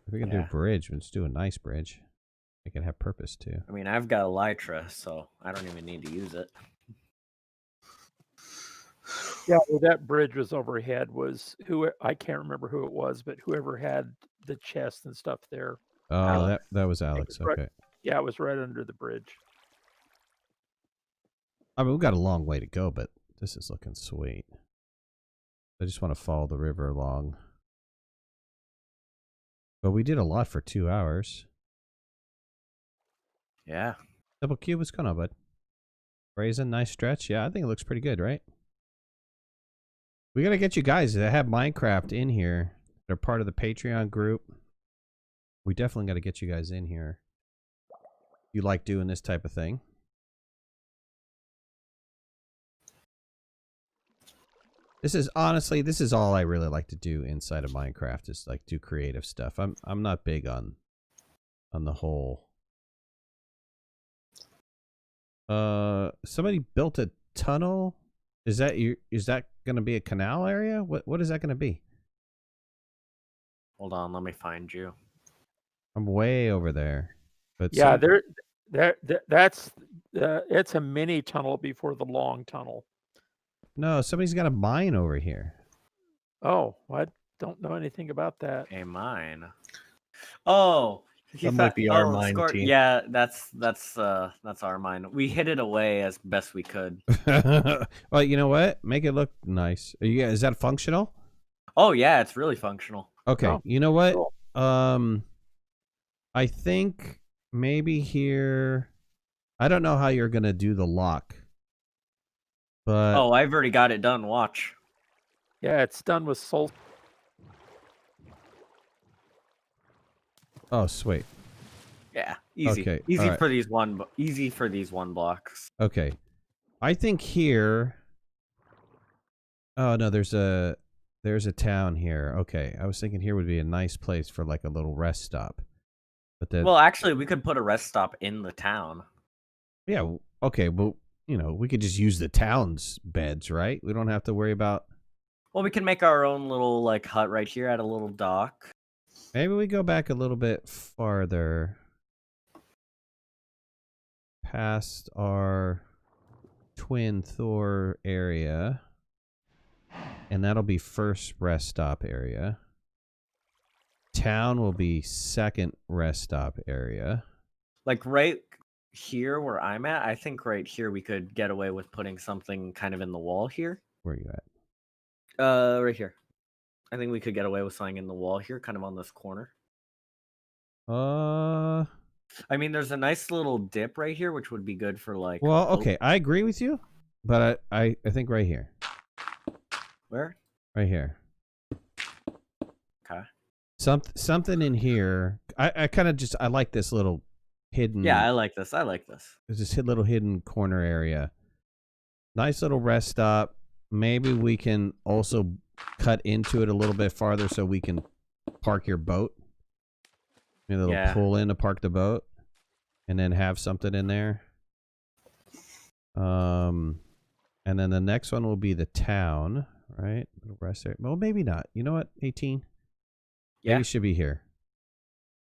If we can do a Yeah. bridge, let's do a nice bridge. It can have purpose too. I mean, I've got Elytra, so I don't even need to use it. Yeah, well, that bridge was overhead. Was who I can't remember who it was, but whoever had the chest and stuff there. Oh, Alex. that was It Alex. was right- Okay. Yeah, it was right under the bridge. I mean, we've got a long way to go, but this is looking sweet. I just want to follow the river along. But we did a lot for 2 hours. Yeah. Double Q, what's going on, bud? Brazen, nice stretch. Yeah, I think it looks pretty good, right? We got to get you guys that have Minecraft in here. They're part of the Patreon group. We definitely got to get you guys in here. You like doing this type of thing. This is honestly, this is all I really like to do inside of Minecraft is like do creative stuff. I'm not big on the whole. Somebody built a tunnel. Is that going to be a canal area? What is that going to be? Hold on, let me find you. I'm way over there. But Yeah, that's it's a mini tunnel before the long tunnel. no, somebody's got a mine over here. Oh, I don't know anything about that. A mine. Oh, That might be our mine, T. Yeah, that's our mine. We hid it away as best we could. Well, you know what? Make it look nice. Is that functional? Oh yeah, it's really functional. Okay. Oh, You know what? cool. I think maybe here. I don't know how you're gonna do the lock, but Oh, I've already got it done. Watch. Yeah, it's done with soul. oh sweet. Yeah, easy. Okay, Easy alright. for these one blocks. Okay. I think here. Oh no, there's a town here. Okay, I was thinking here would be a nice place for like a little rest stop, but then Well, actually, we could put a rest stop in the town. yeah, okay, well, we could just use the town's beds, right? We don't have to worry about. Well, we can make our own little like hut right here at a little dock. Maybe we go back a little bit farther past our Twin Thor area, and that'll be first rest stop area. Town will be second rest stop area. Like right here where I'm at, I think right here we could get away with putting something kind of in the wall here. Where are you at? Right here. I think we could get away with something in the wall here, kind of on this corner. I mean, there's a nice little dip right here, which would be good for like. Well, okay, I agree with you, but I think right here. Where? Right here. Okay. Something in here. I kind of just I like this little hidden. Yeah, I like this. I like this. There's this little hidden corner area. Nice little rest stop. Maybe we can also cut into it a little bit farther so we can park your boat. Maybe a little Yeah. pull in to park the boat, and then have something in there. And then the next one will be the town, right? Little rest area. Well, maybe not. You know what? 18. Yeah. Maybe it should be here.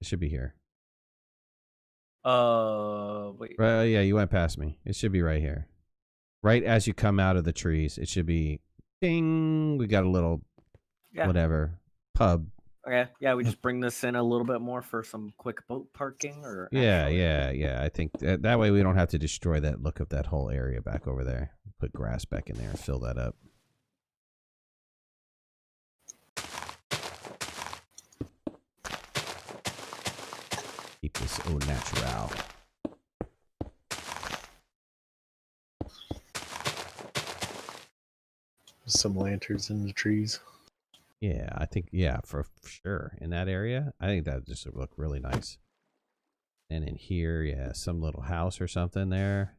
It should be here. Wait. Yeah, you went past me. It should be right here. Right as you come out of the trees, it should be ding. We got a little Yeah. whatever pub. Okay. Yeah, we just bring this in a little bit more for some quick boat parking, or. Yeah, actually- yeah. I think that way we don't have to destroy that look of that whole area back over there. Put grass back in there and fill that up. Keep this au natural. Some lanterns in the trees. Yeah, I think, yeah, for sure. In that area, I think that just would look really nice. And in here, yeah, some little house or something there.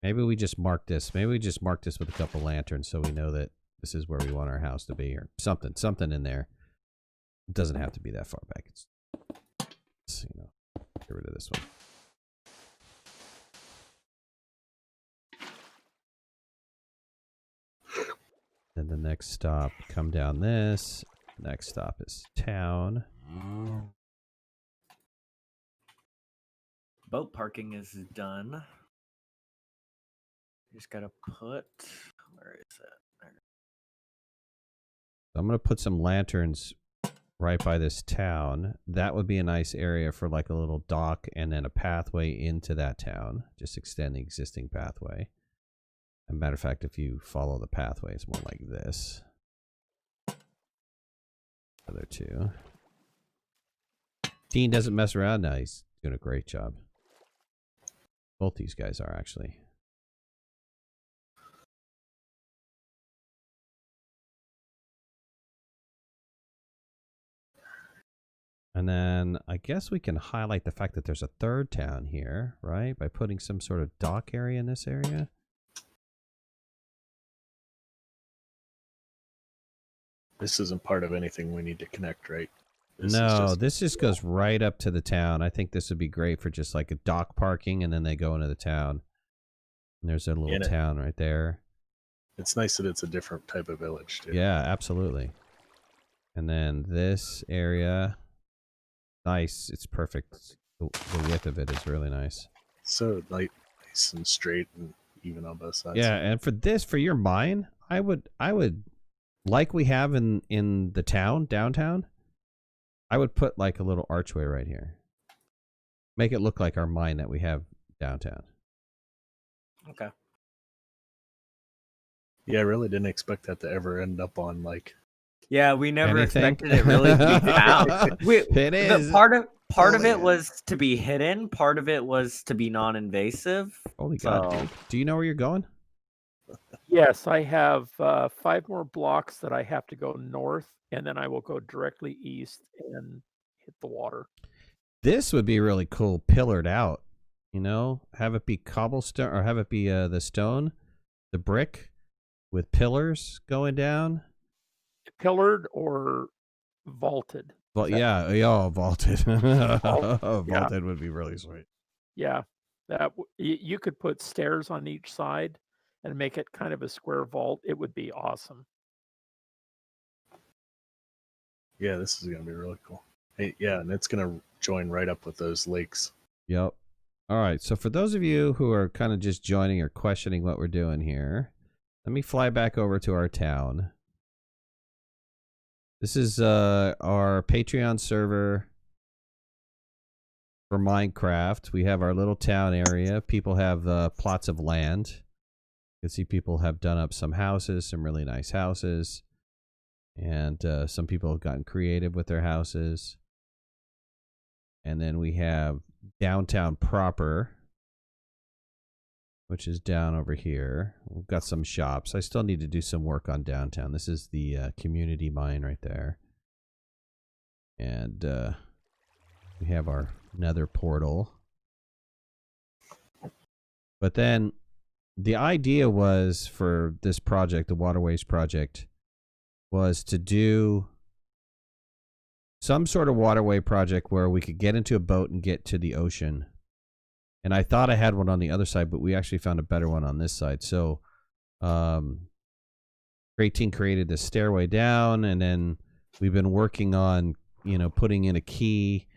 Maybe we just mark this. Maybe we just mark this with a couple lanterns so we know that this is where we want our house to be, or something in there. It doesn't have to be that far back. It's get rid of this one. Then the next stop, come down this. Next stop is town. Boat parking is done. You just gotta put. Where is it? There. I'm going to put some lanterns right by this town. That would be a nice area for like a little dock and then a pathway into that town. Just extend the existing pathway. As a matter of fact, if you follow the pathway, it's more like this. Other two. Dean doesn't mess around now. He's doing a great job. Both these guys are actually. And then I guess we can highlight the fact that there's a third town here, right? By putting some sort of dock area in this area. This isn't part of anything we need to connect, right? This is No, just- this just goes right up to the town. I think this would be great for just like a dock parking, and then they go into the town. And there's a little town right there. It's nice that it's a different type of village, too. Yeah, absolutely. And then this area, nice. It's perfect. The width of it is really nice. So nice and straight and even on both sides. Yeah, and for your mine, I would like we have in the town, downtown, I would put like a little archway right here. Make it look like our mine that we have downtown. Okay. Yeah, I really didn't expect that to ever end up on like. Yeah, we never Anything? expected it really to be found. It is. Part of Oh, it yeah. was to be hidden. Part of it was to be non-invasive. Holy God, So- dude. Do you know where you're going? Yes, I have 5 more blocks that I have to go north, and then I will go directly east and hit the water. This would be really cool, pillared out. You know, have it be cobblestone, or have it be the stone, the brick, with pillars going down. Pillared or vaulted. Well, Is that- yeah, vaulted. yeah. Vaulted would be really sweet. Yeah, you could put stairs on each side and make it kind of a square vault. It would be awesome. Yeah, this is gonna be really cool. Hey, yeah, and it's gonna join right up with those lakes. Yep. All right. So for those of you who are kind of just joining or questioning what we're doing here, let me fly back over to our town. This is our Patreon server for Minecraft. We have our little town area. People have plots of land. You can see people have done up some houses, some really nice houses. And some people have gotten creative with their houses. And then we have downtown proper, which is down over here. We've got some shops. I still need to do some work on downtown. This is the community mine right there. And we have our nether portal. But then the idea was for this project, the Waterways project, was to do some sort of waterway project where we could get into a boat and get to the ocean. And I thought I had one on the other side, but we actually found a better one on this side. So, Great Team created this stairway down, and then we've been working on, putting in a key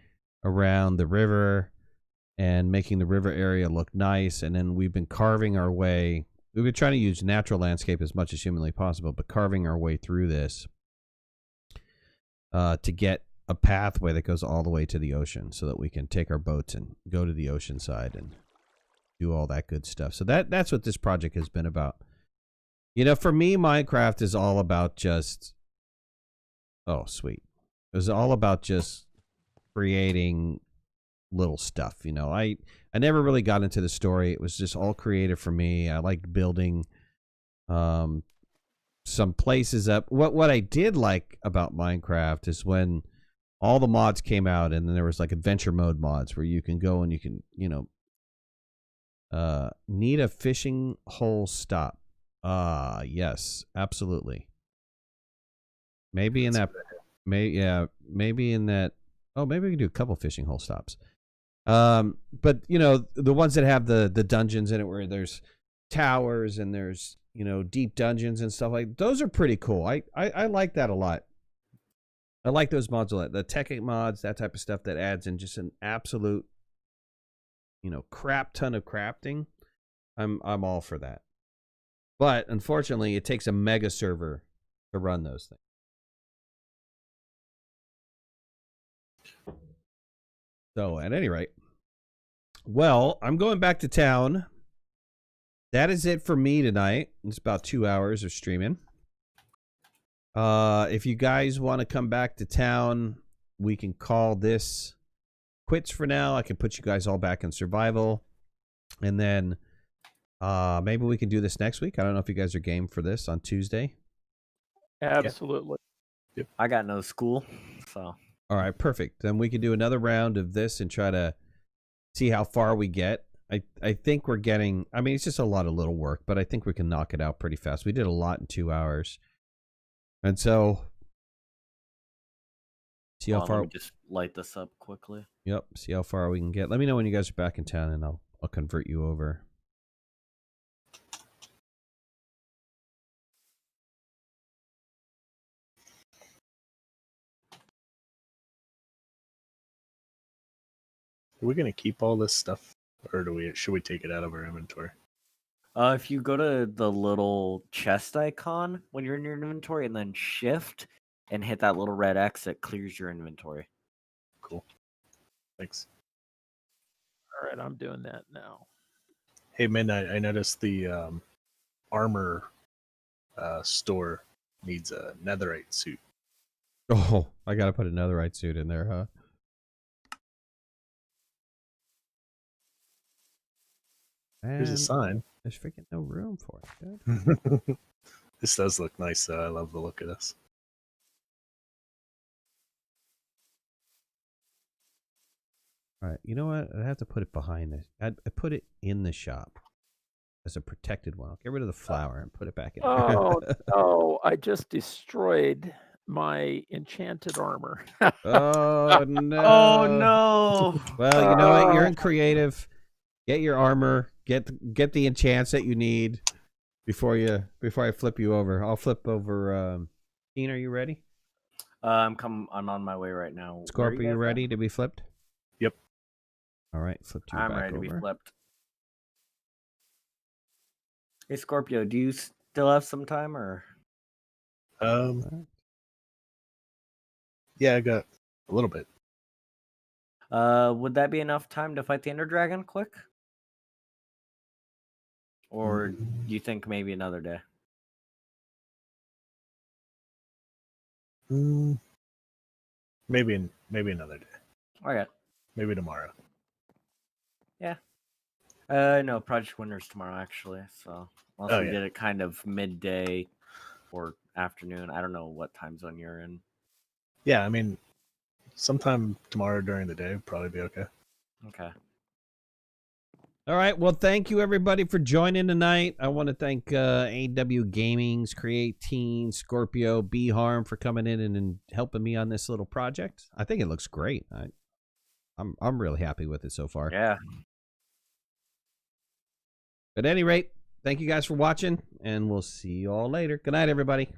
around the river and making the river area look nice. And then we've been carving our way. We've been trying to use natural landscape as much as humanly possible, but carving our way through this to get a pathway that goes all the way to the ocean so that we can take our boats and go to the ocean side and do all that good stuff. So that's what this project has been about. For me, Minecraft is all about just, oh, sweet. It was all about just creating little stuff. I never really got into the story. It was just all creative for me. I liked building some places up. What I did like about Minecraft is when all the mods came out, and then there was like adventure mode mods where you can go and you can, need a fishing hole stop. Yes, absolutely. Maybe in that, maybe in that. Oh, maybe we can do a couple fishing hole stops. But the ones that have the dungeons in it where there's towers and there's you know, deep dungeons and stuff like those are pretty cool. I like that a lot. I like those mods a lot. The tech mods, that type of stuff that adds in just an absolute, you know, crap ton of crafting. I'm all for that. But unfortunately, it takes a mega server to run those things. So, at any rate, well, I'm going back to town. That is it for me tonight. It's about 2 hours of streaming. If you guys want to come back to town, we can call this quits for now. I can put you guys all back in survival. And then maybe we can do this next week. I don't know if you guys are game for this on Tuesday. Absolutely. Yep. I got no school, so. All right, perfect. Then we can do another round of this and try to see how far we get. I think we're getting, I mean, it's just a lot of little work, but I think we can knock it out pretty fast. We did a lot in 2 hours. And so, see how far. Let me just light this up quickly. Yep, see how far we can get. Let me know when you guys are back in town and I'll convert you over. Are we gonna keep all this stuff, or should we take it out of our inventory? If you go to the little chest icon when you're in your inventory and then shift and hit that little red X, it clears your inventory. Cool. Thanks. All right, I'm doing that now. Hey, Midnight, I noticed the armor store needs a netherite suit. Oh, I gotta put a netherite suit in there, huh? Here's a And sign. there's freaking no room for it. Good. This does look nice, though. I love the look of this. All right, you know what? I have to put it behind this. I put it in the shop as a protected one. I'll get rid of the flower and put it back in. Oh no! I just destroyed my enchanted armor. Oh no! Oh no! Well, you know what? You're in creative. Get your armor. Get the enchants that you need before I flip you over. I'll flip over. Keen, are you ready? I'm on my way right now. Scorpio, you ready to be flipped? Yep. All right, flip you I'm back ready to be over. flipped. Hey Scorpio, do you still have some time or? Yeah, I got a little bit. Would that be enough time to fight the Ender Dragon quick? Or do you think maybe another day? Maybe another day. Okay. Maybe tomorrow. Yeah. No, Project Winter's tomorrow actually. So unless we did it kind of midday or afternoon. I don't know what time zone you're in. Yeah, I mean, sometime tomorrow during the day would probably be okay. Okay. All right. Well, thank you everybody for joining tonight. I want to thank AW Gaming's Create Teen, Scorpio, B Harm for coming in and helping me on this little project. I think it looks great. I'm really happy with it so far. Yeah. At any rate, thank you guys for watching, and we'll see you all later. Good night, everybody.